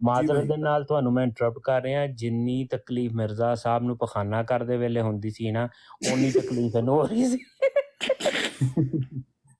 ਮਾਜ਼ਰਤ ਦੇ ਨਾਲ ਤੁਹਾਨੂੰ ਮੈਂ ਇੰਟਰਪਟ ਕਰ ਰਿਹਾ, ਜਿੰਨੀ ਤਕਲੀਫ ਮਿਰਜ਼ਾ ਸਾਹਿਬ ਨੂੰ ਪਖਾਨਾ ਕਰਦੇ ਵੇਲੇ ਹੁੰਦੀ ਸੀ ਨਾ, ਓਨੀ ਤਕਲੀਫ ਇਹਨੂੰ ਹੋ ਰਹੀ ਸੀ।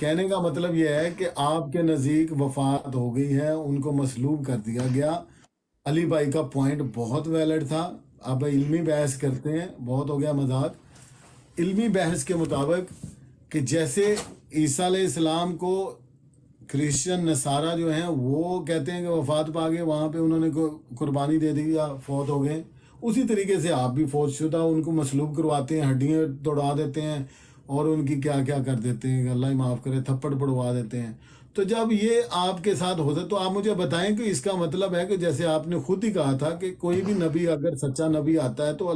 کہنے کا مطلب یہ ہے کہ آپ کے نزدیک وفات ہو گئی ہے، ان کو مصلوب کر دیا گیا۔ علی بھائی کا پوائنٹ بہت ویلڈ تھا۔ اب علمی بحث کرتے ہیں، بہت ہو گیا مذاق۔ علمی بحث کے مطابق کہ جیسے عیسیٰ علیہ السلام کو کرسچن نصارہ جو ہیں وہ کہتے ہیں کہ وفات پا گئے، وہاں پہ انہوں نے قربانی دے دی یا فوت ہو گئے، اسی طریقے سے آپ بھی فوت شدہ ان کو مصلوب کرواتے ہیں، ہڈیاں توڑا دیتے ہیں اور ان کی کیا کیا کر دیتے ہیں، اللہ ہی معاف کرے، تھپڑ پڑوا دیتے ہیں۔ تو جب یہ آپ کے ساتھ ہوتا ہے تو آپ مجھے بتائیں کہ اس کا مطلب ہے کہ جیسے آپ نے خود ہی کہا تھا کہ کوئی بھی نبی اگر سچا نبی آتا ہے تو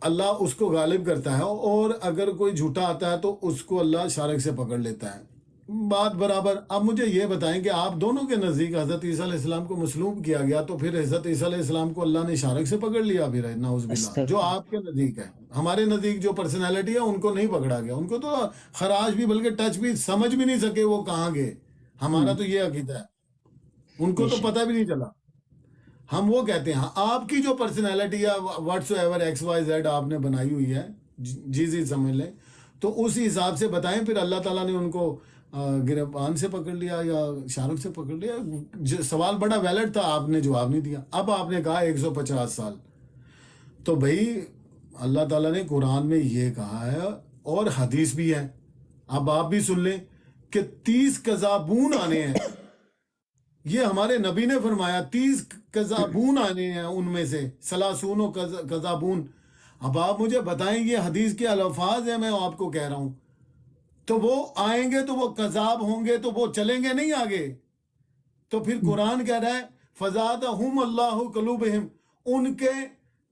اللہ اس کو غالب کرتا ہے، اور اگر کوئی جھوٹا آتا ہے تو اس کو اللہ شارک سے پکڑ لیتا ہے۔ بات برابر۔ اب مجھے یہ بتائیں کہ آپ دونوں کے نزدیک حضرت عیسیٰ علیہ السلام کو مصلوب کیا گیا، تو پھر حضرت عیسیٰ علیہ السلام کو اللہ نے شارک سے پکڑ لیا پھر، نعوذ باللہ، جو آپ کے نزدیک ہے۔ ہمارے نزدیک جو پرسنالٹی ہے ان کو نہیں پکڑا گیا، ان کو تو خراش بھی بلکہ ٹچ بھی سمجھ بھی نہیں سکے وہ کہاں گئے۔ ہمارا تو یہ عقیدہ ہے، ان کو تو پتہ بھی نہیں چلا۔ ہم وہ کہتے ہیں آپ کی جو پرسنالٹی ہے whatsoever X Y Z آپ نے بنائی ہوئی ہے، جی سمجھ لیں، تو اسی حساب سے بتائیں پھر اللہ تعالیٰ نے ان کو گربان سے پکڑ لیا یا شارک سے پکڑ لیا؟ سوال بڑا ویلڈ تھا، آپ نے جواب نہیں دیا۔ اب آپ نے کہا 150 سال، تو بھائی اللہ تعالیٰ نے قرآن میں یہ کہا ہے اور حدیث بھی ہے، اب آپ بھی سن لیں کہ 30 کذابون آنے ہیں۔ یہ ہمارے نبی نے فرمایا 30 کذابون آنے ہیں، ان میں سے سلاسون و کذابون۔ اب آپ مجھے بتائیں یہ حدیث کے الفاظ ہیں، میں آپ کو کہہ رہا ہوں، تو وہ آئیں گے تو وہ کذاب ہوں گے تو وہ چلیں گے نہیں آگے؟ تو پھر قرآن کہہ رہا ہے فزادہم اللہ قلوبہم، ان کے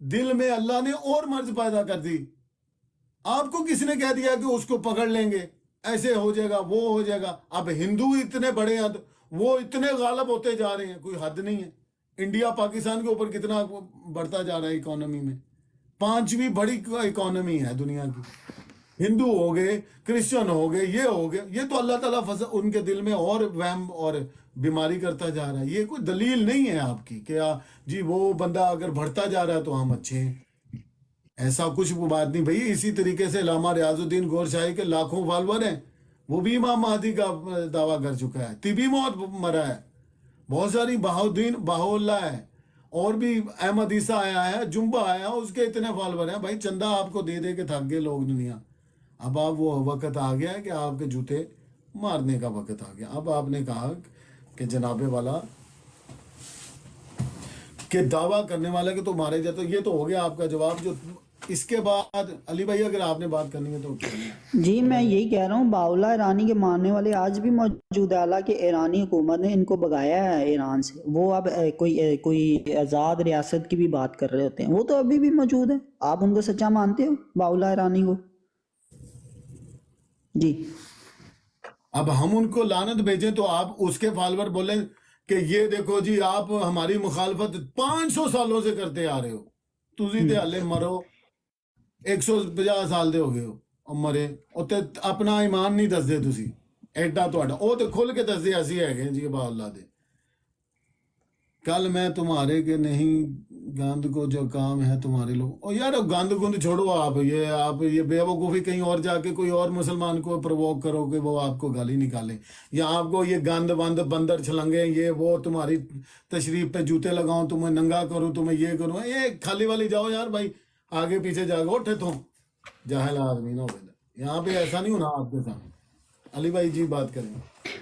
دل میں اللہ نے اور مرض پیدا کر دی۔ آپ کو کس نے کہہ دیا کہ اس کو پکڑ لیں گے، ایسے ہو جائے گا، وہ ہو جائے گا؟ اب ہندو اتنے بڑے ہیں، وہ اتنے غالب ہوتے جا رہے ہیں، کوئی حد نہیں ہے۔ انڈیا پاکستان کے اوپر کتنا بڑھتا جا رہا ہے اکانومی میں، 5ویں بڑی اکانومی ہے دنیا کی۔ ہندو ہو گئے، کرسچن ہو گئے، یہ ہو گئے، یہ تو اللہ تعالیٰ ان کے دل میں اور وہم اور بیماری کرتا جا رہا ہے۔ یہ کوئی دلیل نہیں ہے آپ کی کہ جی وہ بندہ اگر بڑھتا جا رہا ہے تو ہم اچھے ہیں، ایسا کچھ بات نہیں بھائی۔ اسی طریقے سے علامہ ریاض الدین گور شاہی کے لاکھوں فالوور ہیں، وہ بھی امام مہدی کا دعویٰ کر چکا ہے، طبی موت مرا ہے۔ بہت ساری بہاؤ اللہ ہے، اور بھی احمد عیسیٰ آیا ہے، جنبہ آیا، اس کے اتنے فالوور ہیں بھائی، چندہ آپ کو دے دے کے تھک گئے لوگ دنیا۔ اب آپ وہ وقت آ گیا کہ آپ کے جوتے مارنے کا وقت آ گیا۔ اب آپ نے کہا کہ جناب والا کہ دعویٰ کرنے والا کہ تو مارے جاتے، یہ تو ہو گیا آپ کا جواب۔ جو اس کے بعد علی بھائی اگر آپ نے بات کرنی ہے تو جی میں یہی کہہ رہا ہوں، باولا ایرانی کے ماننے والے آج بھی موجود ہے، حالانکہ ایرانی حکومت نے ان کو بھگایا ہے ایران سے۔ وہ اب کوئی آزاد ریاست کی بھی بات کر رہے ہوتے ہیں، وہ تو ابھی بھی موجود ہے۔ آپ ان کو سچا مانتے ہو باولا ایرانی کو؟ جی اب ہم ان کو لعنت بھیجیں تو آپ اس کے فالوور بولیں کہ یہ دیکھو جی آپ ہماری مخالفت 500 سالوں سے کرتے آ رہے ہو، تسی تے ہلے مرو 150 سال دے ہو گئے ہو اور مرے، تے اپنا ایمان نہیں دس دے تسی ایڈا تہاڈا، او تے کھل کے دس دے اسی ہے گے جی با اللہ دے۔ کل میں تمہارے کے نہیں گند کو جو کام ہے تمہارے لوگ، او یار گند گند چھوڑو، آپ یہ بے وقوفی کہیں اور جا کے کوئی اور مسلمان کو پرووک کرو کہ وہ آپ کو گالی نکالے، یا آپ کو یہ گند بند بندر چھلنگے یہ وہ تمہاری تشریف پہ جوتے لگاؤں، تمہیں ننگا کروں، تمہیں یہ کروں، یہ خالی والی جاؤ یار بھائی، آگے پیچھے جا کے اٹھے تو جاہل آدمی نہ ہو۔ یہاں پہ ایسا نہیں ہونا آپ کے سامنے۔ علی بھائی جی بات کریں۔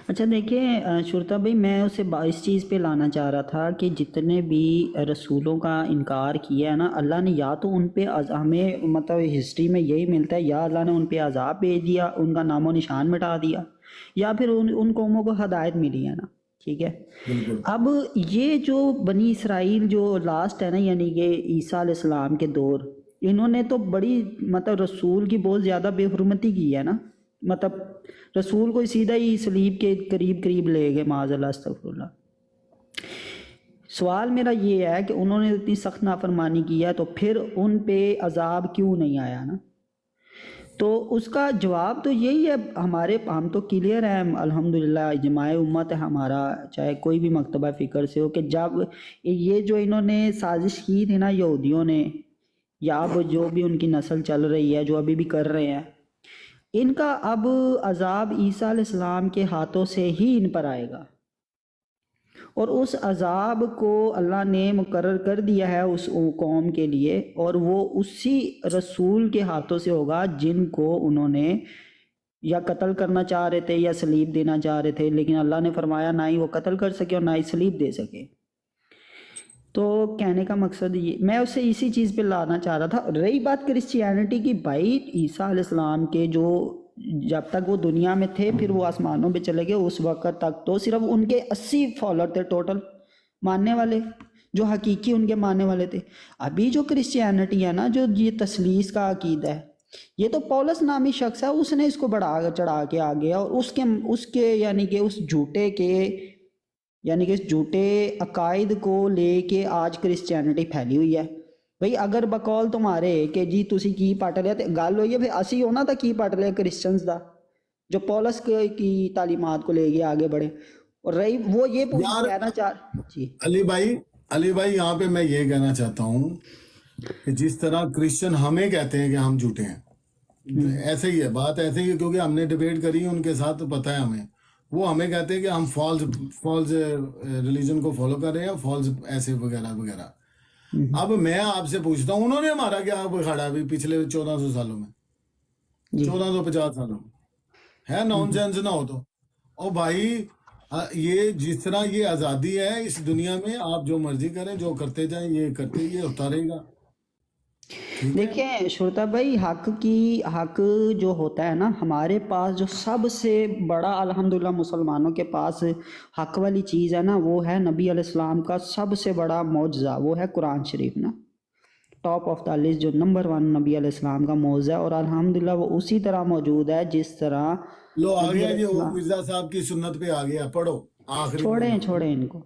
اچھا دیکھیں شرطا بھائی، میں اسے اس چیز پہ لانا چاہ رہا تھا کہ جتنے بھی رسولوں کا انکار کیا ہے نا، اللہ نے یا تو ان پہ ہمیں مطلب ہسٹری میں یہی ملتا ہے، یا اللہ نے ان پہ عذاب بھیج دیا، ان کا نام و نشان مٹا دیا، یا پھر ان قوموں کو ہدایت ملی ہے نا، ٹھیک ہے۔ اب یہ جو بنی اسرائیل جو لاسٹ ہے نا، یعنی کہ عیسیٰ علیہ السلام کے دور، انہوں نے تو بڑی مطلب رسول کی بہت زیادہ بے حرمتی کی ہے نا، مطلب رسول کو سیدھا ہی صلیب کے قریب لے گئے، معاذ اللہ استغفر اللہ۔ سوال میرا یہ ہے کہ انہوں نے اتنی سخت نافرمانی کی ہے تو پھر ان پہ عذاب کیوں نہیں آیا نا؟ تو اس کا جواب تو یہی ہے، ہم تو کلیئر ہیں الحمدللہ، اجماع امت ہے ہمارا، چاہے کوئی بھی مکتبہ فکر سے ہو، کہ جب یہ جو انہوں نے سازش کی تھی نا یہودیوں نے، یا اب جو بھی ان کی نسل چل رہی ہے جو ابھی بھی کر رہے ہیں، ان کا اب عذاب عیسیٰ علیہ السلام کے ہاتھوں سے ہی ان پر آئے گا، اور اس عذاب کو اللہ نے مقرر کر دیا ہے اس قوم کے لیے، اور وہ اسی رسول کے ہاتھوں سے ہوگا جن کو انہوں نے یا قتل کرنا چاہ رہے تھے یا صلیب دینا چاہ رہے تھے، لیکن اللہ نے فرمایا نہ ہی وہ قتل کر سکے اور نہ ہی صلیب دے سکے۔ تو کہنے کا مقصد یہ میں اسے اسی چیز پہ لانا چاہ رہا تھا۔ رہی بات کرسچینٹی کی، بھائی عیسیٰ علیہ السلام کے جو جب تک وہ دنیا میں تھے پھر وہ آسمانوں پہ چلے گئے، اس وقت تک تو صرف ان کے 80 فالوور تھے ٹوٹل ماننے والے، جو حقیقی ان کے ماننے والے تھے۔ ابھی جو کرسچینٹی ہے نا، جو یہ تثلیث کا عقیدہ ہے، یہ تو پولس نامی شخص ہے، اس نے اس کو بڑھا چڑھا کے آ گیا، اور اس کے یعنی کہ اس جھوٹے عقائد کو لے کے آج کرسچینٹی پھیلی ہوئی ہے۔ بھئی اگر بقول تمہارے کہ جی تسی کی پٹ لیا، تو گل ہوئی ہے پھر اسی ہونا تھا کی پٹ لیا کرسچنز دا، جو پولس کی تعلیمات کو لے کے آگے بڑھے۔ اور رہی وہ یہ کہنا جی علی بھائی یہاں پہ میں یہ کہنا چاہتا ہوں کہ جس طرح کرسچن ہمیں کہتے ہیں کہ ہم جھوٹے ہیں، ایسے ہی ہے بات، ایسے ہی ہے، کیونکہ ہم نے ڈیبیٹ کری ہے ان کے ساتھ، تو پتہ ہے ہمیں، وہ ہمیں کہتے ہیں کہ ہم فالز ریلیجن کو فالو کر رہے ہیں، فالز ایسے وغیرہ وغیرہ۔ اب میں آپ سے پوچھتا ہوں، انہوں نے ہمارا کیا بکھاڑا ابھی پچھلے 1400 سالوں میں، 1450 سالوں میں، ہے نان سینس نہ ہو تو۔ اور بھائی یہ جس طرح یہ آزادی ہے اس دنیا میں، آپ جو مرضی کریں، جو کرتے جائیں، یہ ہوتا رہے گا۔ دیکھیں شرطا بھائی، حق جو ہوتا ہے نا، ہمارے پاس جو سب سے بڑا الحمدللہ مسلمانوں کے پاس حق والی چیز ہے نا، وہ ہے نبی علیہ السلام کا سب سے بڑا معجزہ، وہ ہے قرآن شریف نا، ٹاپ آف دا لسٹ، جو نمبر 1 نبی علیہ السلام کا معجزہ ہے، اور الحمدللہ وہ اسی طرح موجود ہے جس طرح لو آ گیا یہ مرزا صاحب کی سنت پہ آ گیا، پڑھو آخری۔ چھوڑیں ان کو،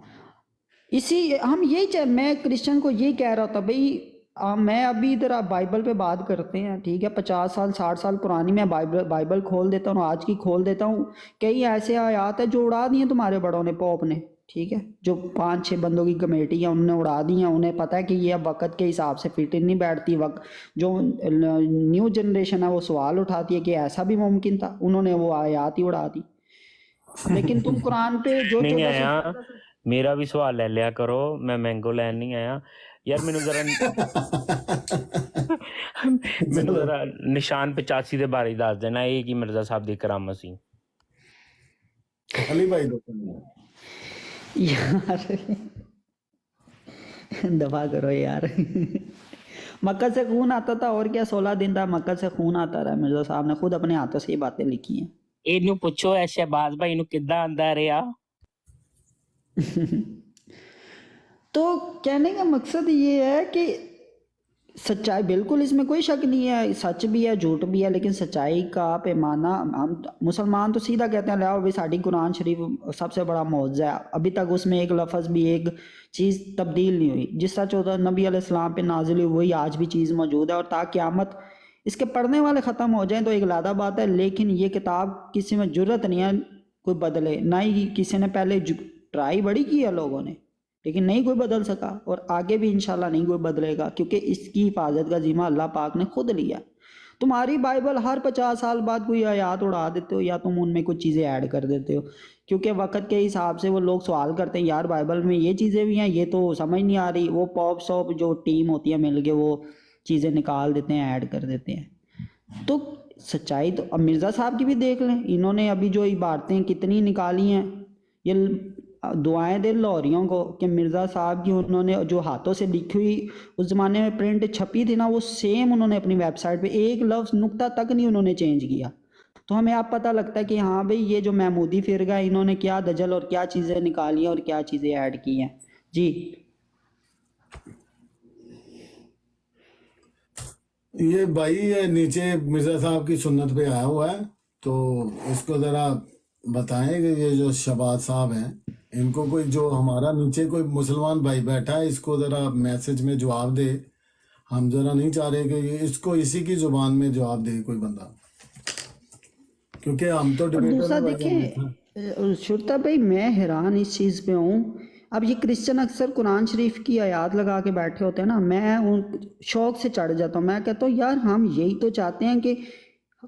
میں کرسچن کو یہ کہہ رہا تھا بھئی، میں ابھی ادھر آپ بائبل پہ بات کرتے ہیں، ٹھیک ہے، 50 سال 60 سال پرانی میں بائبل کھول دیتا ہوں، آج کی کھول دیتا ہوں، کئی ایسے آیات ہیں جو اڑا دی ہیں تمہارے بڑوں نے، پوپ نے، ٹھیک ہے، جو 5-6 بندوں کی کمیٹی ہے انہوں نے اڑا دی ہیں، انہیں پتہ ہے کہ یہ اب وقت کے حساب سے فٹ نہیں بیٹھتی، جو نیو جنریشن ہے وہ سوال اٹھاتی ہے کہ ایسا بھی ممکن تھا، انہوں نے وہ آیات ہی اڑا دی۔ لیکن تم قرآن پہ جو نہیں آیا، میرا بھی سوال لے لیا کرو، میں مینگو لین نہیں آیا یار، مینوں ذرا نشان 85 دے بارے دس دینا، یہ کی مرزا صاحب دی کرامت سی۔ علی بھائی یار دفاع کرو یار، مکہ سے خون آتا تھا، اور کیا 16 دن تھا مکہ سے خون آتا رہا، مرزا صاحب نے خود اپنے ہاتھوں سے یہ باتیں لکھی ہیں۔ اینو پوچھو اے شہباز بھائی نو کداں آندا رہیا۔ تو کہنے کا مقصد یہ ہے کہ سچائی، بالکل اس میں کوئی شک نہیں ہے، سچ بھی ہے جھوٹ بھی ہے، لیکن سچائی کا پیمانہ، ہم مسلمان تو سیدھا کہتے ہیں لاؤ بھی ساڑی قرآن شریف سب سے بڑا معجزہ ہے، ابھی تک اس میں ایک لفظ بھی ایک چیز تبدیل نہیں ہوئی، جس طرح 14 نبی علیہ السلام پہ نازل ہوئی وہی آج بھی چیز موجود ہے، اور تا قیامت اس کے پڑھنے والے ختم ہو جائیں تو ایک علیحدہ بات ہے، لیکن یہ کتاب کسی میں جرت نہیں ہے کوئی بدلے، نہ ہی کسی نے پہلے ٹرائی بڑی کی ہے لوگوں نے، لیکن نہیں کوئی بدل سکا، اور آگے بھی انشاءاللہ نہیں کوئی بدلے گا، کیونکہ اس کی حفاظت کا ذمہ اللہ پاک نے خود لیا۔ تمہاری بائبل ہر 50 سال بعد کوئی آیات اڑا دیتے ہو، یا تم ان میں کچھ چیزیں ایڈ کر دیتے ہو، کیونکہ وقت کے حساب سے وہ لوگ سوال کرتے ہیں یار بائبل میں یہ چیزیں بھی ہیں، یہ تو سمجھ نہیں آ رہی، وہ پاپ سوپ جو ٹیم ہوتی ہے مل کے وہ چیزیں نکال دیتے ہیں، ایڈ کر دیتے ہیں۔ تو سچائی تو اب مرزا صاحب کی بھی دیکھ لیں، انہوں نے ابھی جو عبارتیں کتنی نکالی ہیں، یہ دعائیں دے لاہوریوں کو کہ مرزا صاحب کی انہوں نے جو ہاتھوں سے لکھی ہوئی اس زمانے میں پرنٹ چھپی تھی نا، وہ سیم انہوں نے اپنی ویب سائٹ پہ ایک لفظ نقطہ تک نہیں انہوں نے چینج کیا، تو ہمیں اب پتہ لگتا ہے کہ ہاں بھئی یہ جو محمودی فرقہ ہے انہوں نے کیا دجل اور کیا چیزیں نکالی ہیں اور کیا چیزیں ایڈ کی ہیں۔ جی یہ بھائی یہ نیچے مرزا صاحب کی سنت پہ آیا ہوا ہے، تو اس کو ذرا بتائیں کہ یہ جو شہباز صاحب ہیں ان کو کوئی جو ہمارا نیچے کوئی مسلمان بھائی بیٹھا ہے اس کو ذرا میسج میں جواب دے، ہم ذرا نہیں چاہ رہے کہ یہ اس کو اسی کی زبان میں جواب دے کوئی بندہ، کیونکہ ہم تو دوسرا ڈیبیٹر دیکھیں شرطا بھائی، میں حیران اس چیز پہ ہوں، اب یہ کرسچن اکثر قرآن شریف کی آیات لگا کے بیٹھے ہوتے ہیں نا، میں ان شوق سے چڑھ جاتا ہوں، میں کہتا ہوں یار ہم یہی تو چاہتے ہیں کہ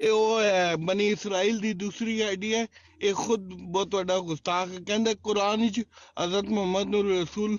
ਇਹ ਉਹ ਹੈ ਬਨੀ ਇਸਰਾਇਲ ਦੀ ਦੂਸਰੀ ਆਈਡੀ ਹੈ। ਇਹ ਖੁਦ ਬਹੁਤ ਵੱਡਾ ਗੁਸਤਾਖ ਹੈ। ਕਹਿੰਦੇ ਕੁਰਾਨ ਵਿੱਚ ਹਜ਼ਰਤ ਮੁਹੰਮਦ ਨੂੰ ਰਸੂਲ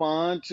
5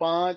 5,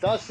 10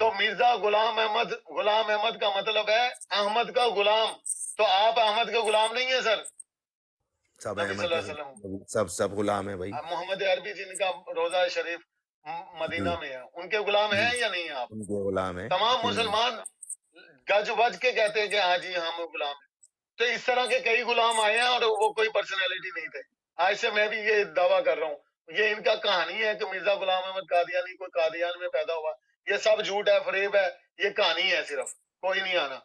تو مرزا غلام احمد کا مطلب ہے احمد کا غلام. تو آپ احمد کے غلام نہیں ہیں سر. سب نبی صلی احمد اللہ کے علیہ وسلم سب غلام ہے بھائی. محمد عربی جن کا روزہ شریف مدینہ جی میں ہے, ان کے غلام جی ہیں یا نہیں ہیں آپ؟ ان کے غلام ہے. تمام کیوں نہیں؟ مسلمان گج وج کے کہتے ہیں کہ ہاں جی ہم غلام ہیں. تو اس طرح کے کئی غلام آئے ہیں اور وہ کوئی پرسنالٹی نہیں تھے. آج سے میں بھی یہ دعویٰ کر رہا ہوں, یہ ان کا کہانی ہے کہ مرزا غلام احمد قادیانی کوئی قادیان میں پیدا ہوا. یہ سب جھوٹ ہے, فریب ہے, یہ کہانی ہے صرف, کوئی نہیں آنا.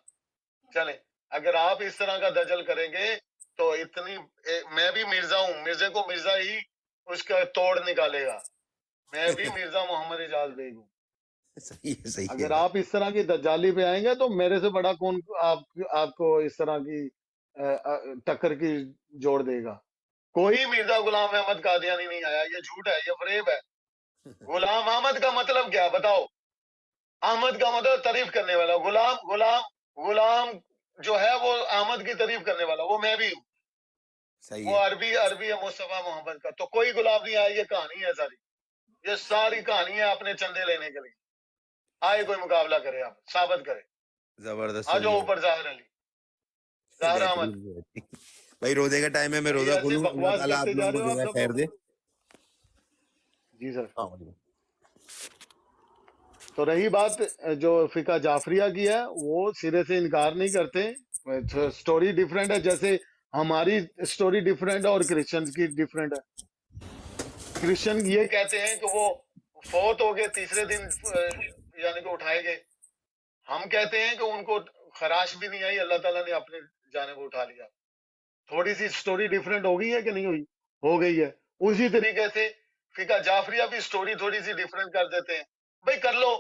چلیں, اگر آپ اس طرح کا دجل کریں گے تو اتنی میں بھی مرزا ہوں, مرزے کو مرزا ہی اس کا توڑ نکالے گا. میں بھی مرزا محمد اجاز بیگ ہوں. صحیح ہے اگر بھائی. آپ اس طرح کی دجالی پہ آئیں گے تو میرے سے بڑا کون آپ کو اس طرح کی ٹکر کی جوڑ دے گا. کوئی مرزا غلام احمد قادیانی نہیں آیا, یہ جھوٹ ہے, یہ فریب ہے. غلام احمد کا مطلب کیا بتاؤ؟ احمد کا مطلب تعریف کرنے والا. غلام جو ہے وہ احمد کی تعریف کرنے والا, وہ میں بھی ہوں. صحیح وہ ہے. عربی ہے مصطفیٰ محمد کا. تو کوئی غلام نہیں آیا, یہ کہانی ہے ساری, یہ ساری کہانی ہے اپنے چندے لینے کے لیے. آئے کوئی مقابلہ کرے, آپ ثابت کرے. زبردست آ ہوئی جاؤ ہے. اوپر ظاہر علی, ظاہر احمد. بہترین ہے. بھائی روزے کا ٹائم ہے, میں یہ روزہ ایسے کھولوں. اللہ بکواس تعالیٰ آپ کرتے لوگوں جا کو رہے ہو جو آپ ہے سب خیر لوگ. دے. جی سر. السلام علیکم. تو رہی بات جو فقہ جعفریہ کی ہے, وہ سرے سے انکار نہیں کرتے. سٹوری ڈیفرنٹ ہے, جیسے ہماری سٹوری ڈیفرنٹ ہے اور کرسچن کی ڈیفرنٹ ہے. کرسچن یہ کہتے ہیں کہ وہ فوت ہو گئے تیسرے دن, یعنی کہ اٹھائے گئے. ہم کہتے ہیں کہ ان کو خراش بھی نہیں آئی, اللہ تعالیٰ نے اپنے جانب اٹھا لیا. تھوڑی سی سٹوری ڈیفرنٹ ہو گئی ہے کہ نہیں ہوئی؟ ہو گئی ہے. اسی طریقے سے فقہ جعفریہ بھی سٹوری تھوڑی سی ڈیفرنٹ کر دیتے ہیں. بھئی کر لو,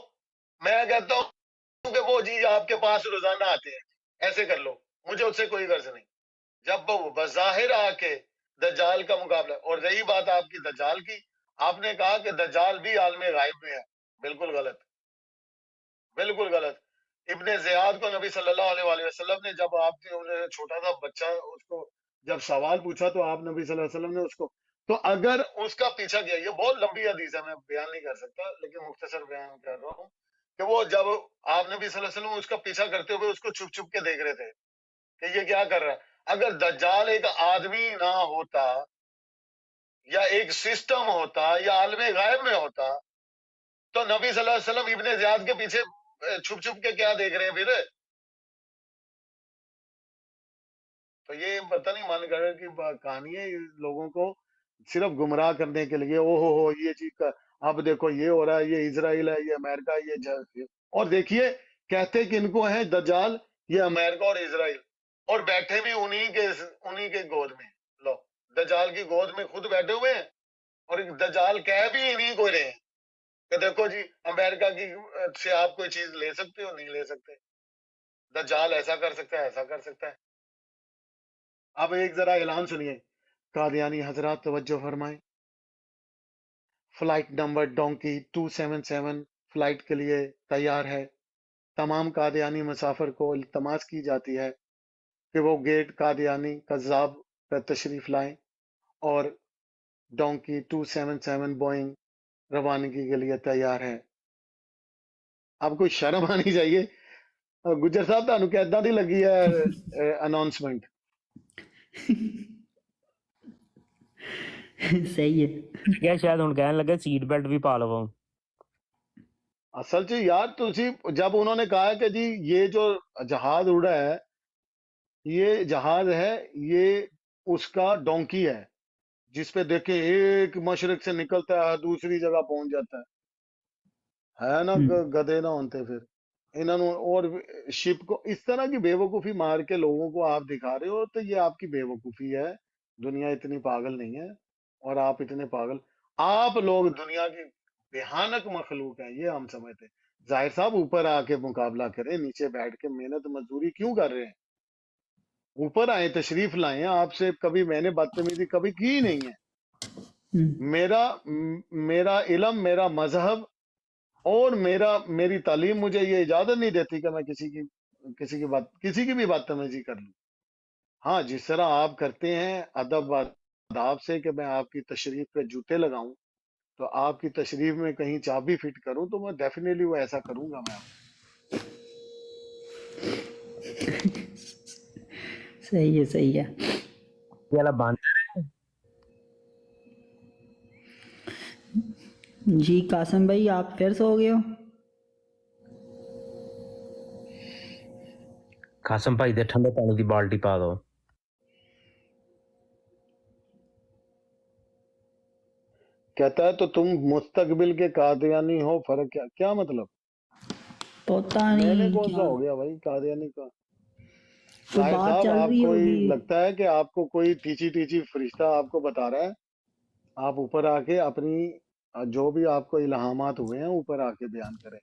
میں کہتا ہوں کہ وہ جی آپ کے پاس روزانہ آتے ہیں, ایسے کر لو, مجھے اس سے کوئی غرض نہیں. جب وہ بظاہر آ کے دجال کا مقابلہ. اور رہی بات آپ کی دجال کی, آپ نے کہا کہ دجال بھی عالم غائب میں ہے. بالکل غلط, بالکل غلط. ابن زیاد کو نبی صلی اللہ علیہ وآلہ وسلم نے جب آپ کے انہیں چھوٹا تھا بچہ, اس کو جب سوال پوچھا تو آپ نبی صلی اللہ علیہ وسلم نے اس کو, تو اگر اس کا پیچھا کیا, یہ بہت لمبی حدیث ہے, میں بیان نہیں کر سکتا, لیکن مختصر بیان کر رہا ہوں کہ وہ جب آپ نبی صلی اللہ علیہ وسلم اس کا پیچھا کرتے ہوئے اس کو چھپ چھپ کے دیکھ رہے تھے کہ یہ کیا کر رہا ہے. اگر دجال ایک آدمی نہ ہوتا یا ایک سسٹم ہوتا یا عالم غائب میں ہوتا تو نبی صلی اللہ علیہ وسلم ابن زیاد کے پیچھے چھپ چھپ کے کیا دیکھ رہے ہیں پھر؟ تو یہ پتہ نہیں من گھر کی کہانی ہے, لوگوں کو صرف گمراہ کرنے کے لیے. او ہو یہ چیز کا, اب دیکھو یہ ہو رہا ہے, یہ اسرائیل ہے, یہ امریکہ, یہ اور دیکھیے کہتے کہ ان کو ہے دجال, یہ امریکہ اور اسرائیل, اور بیٹھے بھی انہی کے گود میں. لو, دجال کی گود میں خود بیٹھے ہوئے ہیں, اور دجال کہہ بھی انہی کو رہے ہیں کہ دیکھو جی امریکہ کی سے آپ کوئی چیز لے سکتے ہو, نہیں لے سکتے. دجال ایسا کر سکتا ہے, ایسا کر سکتا ہے. اب ایک ذرا اعلان سنیے, قادیانی حضرات توجہ فرمائیں. فلائٹ نمبر ڈونکی 277 فلائٹ کے لیے تیار ہے. تمام قادیانی مسافر کو التماس کی جاتی ہے کہ وہ گیٹ قادیانی قذاب پر تشریف لائیں اور ڈونکی 277 بوئنگ روانگی کے لیے تیار ہے. اب کوئی شرم آنی چاہیے. گجر صاحب تانوں کیداں دی لگی ہے اناؤنسمنٹ؟ صحیح ہے. کیا شاید ہن کہن لگے سیٹ بیلٹ بھی پا لو. اصل چ یار تسی جب انہوں نے کہا کہ جی یہ جو جہاز اڑا ہے یہ جہاز ہے, یہ اس کا ڈونکی ہے جس پہ دیکھیں ایک مشرق سے نکلتا ہے دوسری جگہ پہنچ جاتا ہے نا. گدے نہ ہوتے پھر انہوں نے. اور شپ کو اس طرح کی بے وقوفی مار کے لوگوں کو آپ دکھا رہے ہو, تو یہ آپ کی بے وقوفی ہے. دنیا اتنی پاگل نہیں ہے, اور آپ اتنے پاگل. آپ لوگ دنیا کی بھیانک مخلوق ہیں, یہ ہم سمجھتے ہیں. ظاہر صاحب اوپر آ کے مقابلہ کریں, نیچے بیٹھ کے محنت مزدوری کیوں کر رہے ہیں؟ اوپر آئیں, تشریف لائیں. آپ سے کبھی میں نے بدتمیزی کبھی کی نہیں ہے. میرا علم, میرا مذہب اور میری تعلیم مجھے یہ اجازت نہیں دیتی کہ میں کسی کی بھی بدتمیزی کر لوں. ہاں, جس طرح آپ کرتے ہیں ادب و آداب سے کہ میں آپ کی تشریف پہ جوتے لگاؤں, تو آپ کی تشریف میں کہیں چابی فٹ کروں تو میں ڈیفینیٹلی وہ ایسا کروں گا میں. صحیح ہے صحیح ہے. یہ والا باندر جی قاسم بھائی آپ پھر سو گئے ہو؟ قاسم بھائی دے ٹھنڈے پانی دی بالٹی پا دو. کہتا ہے تو تم مستقبل کے قادیانی ہو. فرق کیا مطلب؟ پتہ میں نے نہیں کون سا کیا ہو گیا بھائی قادیانی کا؟ کوئی طاہر بات صاحب چل آپ رہی کوئی ہوگی. لگتا ہے کہ آپ کو کوئی ٹیچی فرشتہ آپ کو بتا رہا ہے. آپ اوپر آ کے اپنی جو بھی آپ کو الہامات ہوئے ہیں اوپر آ کے بیان کریں.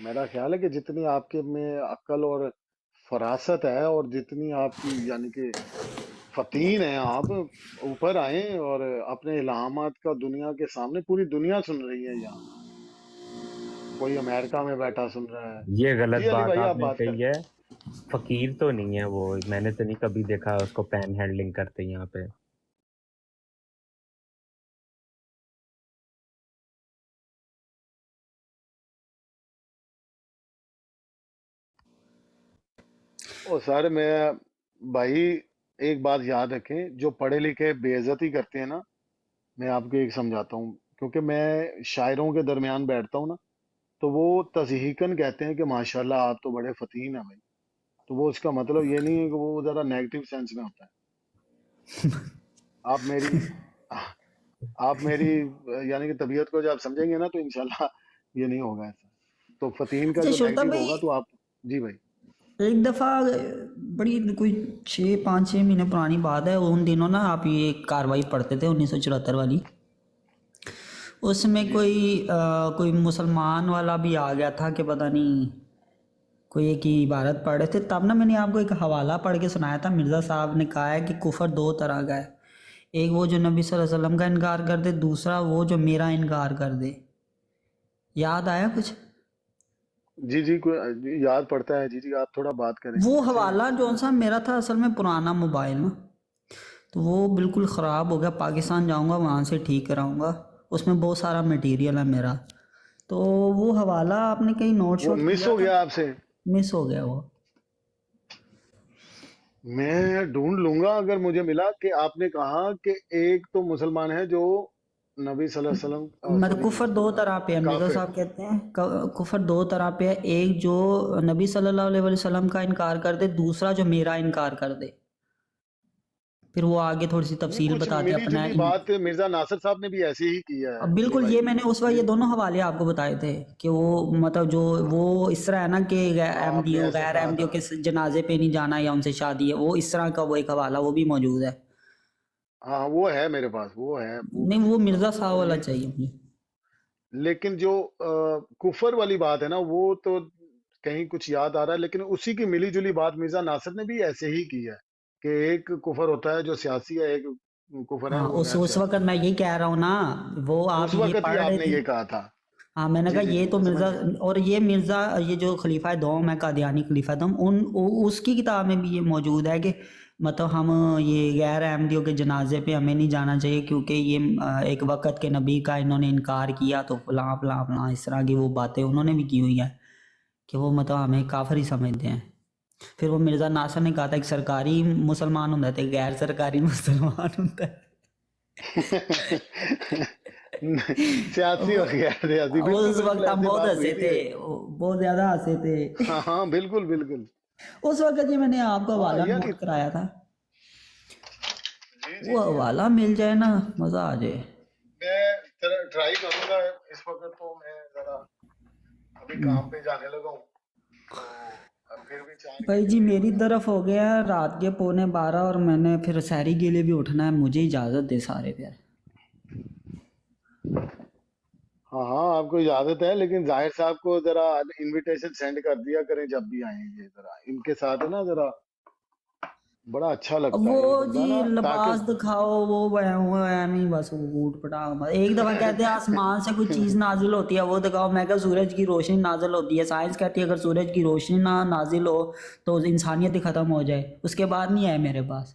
میرا خیال ہے کہ جتنی آپ کے میں عقل اور فراست ہے اور جتنی آپ کی یعنی کہ فطین ہیں آپ، اوپر آئیں اور اپنے الہامات کا دنیا کے سامنے، پوری دنیا سن رہی ہے یہاں، کوئی امریکہ میں بیٹھا سن رہا ہے. یہ غلط جی علی بات بھائی آپ آپ نے بات کریں. کہی ہے. فقیر تو نہیں ہے وہ، میں نے تو نہیں کبھی دیکھا اس کو پین ہینڈلنگ کرتے یہاں پہ. اور سر میں بھائی ایک بات یاد رکھیں، جو پڑھے لکھے بے عزتی کرتے ہیں نا، میں آپ کو ایک سمجھاتا ہوں، کیونکہ میں شاعروں کے درمیان بیٹھتا ہوں نا، تو وہ تضحیکاً کہتے ہیں کہ ماشاءاللہ آپ تو بڑے فتین ہیں بھائی. تو وہ اس کا مطلب یہ نہیں ہے کہ وہ ذرا نیگیٹو سینس میں ہوتا ہے. آپ میری یعنی کہ طبیعت کو جب سمجھیں گے نا تو انشاءاللہ یہ نہیں ہوگا ایسا. تو فتین کا اچھا جو شرطا نیگیٹو بھائی، ہوگا تو آپ. جی بھائی. ایک دفعہ بڑی کوئی 5-6 مہینے پرانی بات ہے، ان دنوں نا آپ یہ کاروائی پڑھتے تھے 1974 والی، اس میں جی کوئی مسلمان والا بھی آ گیا تھا کہ پتہ نہیں کوئی ایک ہی عبارت پڑھ رہے تھے، تب نا میں نے آپ کو ایک حوالہ پڑھ کے سنایا تھا. مرزا صاحب نے کہا ہے کہ کفر 2 طرح کا ہے، ایک وہ جو نبی صلی اللہ علیہ وسلم کا انکار کر دے، دوسرا وہ جو میرا انکار کر دے. یاد آیا کچھ؟ جی کوئی یاد پڑتا ہے. جی آپ تھوڑا بات کریں وہ ایسے. حوالہ جو سا میرا تھا اصل میں پرانا موبائل نا، تو وہ بالکل خراب ہو گیا. پاکستان جاؤں گا وہاں سے ٹھیک کراؤں گا، اس میں بہت سارا میٹیریل ہے میرا. تو وہ حوالہ آپ نے کہیں نوٹ وہ شوٹ مس کیا ہو تھا؟ گیا آپ سے. مس ہو گیا وہ. میں ڈھونڈ لوں گا اگر مجھے ملا. کہ آپ نے کہا کہ ایک تو مسلمان ہے جو نبی صلی اللہ علیہ وسلم مطلب سوری کفر 2 طرح پہ ہے، مرزا کافر. صاحب کہتے ہیں کفر 2 طرح پہ ہے، ایک جو نبی صلی اللہ علیہ وسلم کا انکار کر دے، دوسرا جو میرا انکار کر دے. پھر وہ آگے تھوڑی سی نہیں تفصیل کچھ بتاتے ملی اپنا جلی بات مرزا ناصر صاحب نے بھی ایسی ہی کی ہے اب علی بالکل. بھائی. یہ میں نے اس وقت یہ دونوں حوالے آپ کو بتائے تھے کہ وہ مطلب جو وہ اس طرح ہے نا کہ ہاں آپ نے احمدیوں ایسا غیر کہا احمدیوں تھا. کے جنازے پہ نہیں جانا یا ان سے شادی ہے، وہ اس طرح کا وہ ایک حوالہ وہ بھی موجود ہے. ہاں وہ ہے میرے پاس، وہ ہے، وہ نہیں میں وہ دیکھوں گا. مرزا صاحب اور والا یہ چاہیے مجھے. لیکن جو کفر والی بات ہے نا وہ تو کہیں کچھ یاد آ رہا ہے، لیکن اسی کی ملی جلی بات مرزا ناصر نے بھی ایسے ہی کی ہے کہ ایک کفر ہوتا ہے جو سیاسی ہے، ایک کفر ہے ہاں وہ غیر اس وقت سیاسی. میں یہی کہہ رہا ہوں نا، وہ اس آپ یہ وقت ہی پڑھ آپ رہے نے تھے. یہ کہا تھا. ہاں میں نے کہا یہ تو میں سمجھ مرزا، گیا. اور یہ مرزا یہ جو خلیفہ دوم ہے قادیانی خلیفہ دوم، اس کی کتاب میں بھی یہ موجود ہے کہ مطلب ہم یہ غیر احمدیوں کے جنازے پہ ہمیں نہیں جانا چاہیے کیونکہ یہ ایک وقت کے نبی کا انہوں نے انکار کیا، تو فلاں فلاں فلاں اس طرح کی وہ باتیں انہوں نے بھی کی ہوئی ہیں کہ وہ مطلب ہمیں کافر ہی سمجھتے ہیں. پھر وہ مرزا ناصر نے کہا تھا ایک سرکاری مسلمان ہوتا ہے ایک غیر سرکاری مسلمان ہوتا ہے. سیاسی ہو گیا. ریاضی وہ بالکل اس بالکل وقت ہم ایسے بہت بات ہوئی ہنسے تھی. تھے، بہت زیادہ ہنسے تھے. ہاں ہاں بالکل بالکل. اس وقت یہ میں نے آپ کو ہاں حوالہ یعنی نوٹ کرایا تھا، جی وہ حوالہ مل جائے نا مزہ آ جائے. میں ٹرائی کروں گا. اس وقت تو میں ذرا ابھی کام پہ جانے لگا ہوں، تو پھر بھی 4 بھائی گھنٹے جی ویٹ میری کریں. طرف ہو گیا رات کے 11:45 اور میں نے پھر سحری کے لیے بھی اٹھنا ہے، مجھے اجازت دے سارے. پھر ہاں ہاں آپ کو اجازت ہے، لیکن ظاہر صاحب کو ذرا انویٹیشن سینڈ کر دیا کریں جب بھی آئیں. یہ ذرا ان کے ساتھ ہے نا ذرا بڑا اچھا لگتا ہے یہ وہ بندہ جی نا، تاکہ لباس دکھاؤ، وہ نہیں بس وہ اوٹ پٹانگ. ایک دفعہ کہتے ہیں آسمان سے کوئی چیز نازل ہوتی ہے وہ دکھاؤ، میں کہا سورج کی روشنی نازل ہوتی ہے. سائنس کہتی ہے اگر سورج کی روشنی نہ نازل ہو تو انسانیت ہی ختم ہو جائے. اس کے بعد نہیں آئے میرے پاس.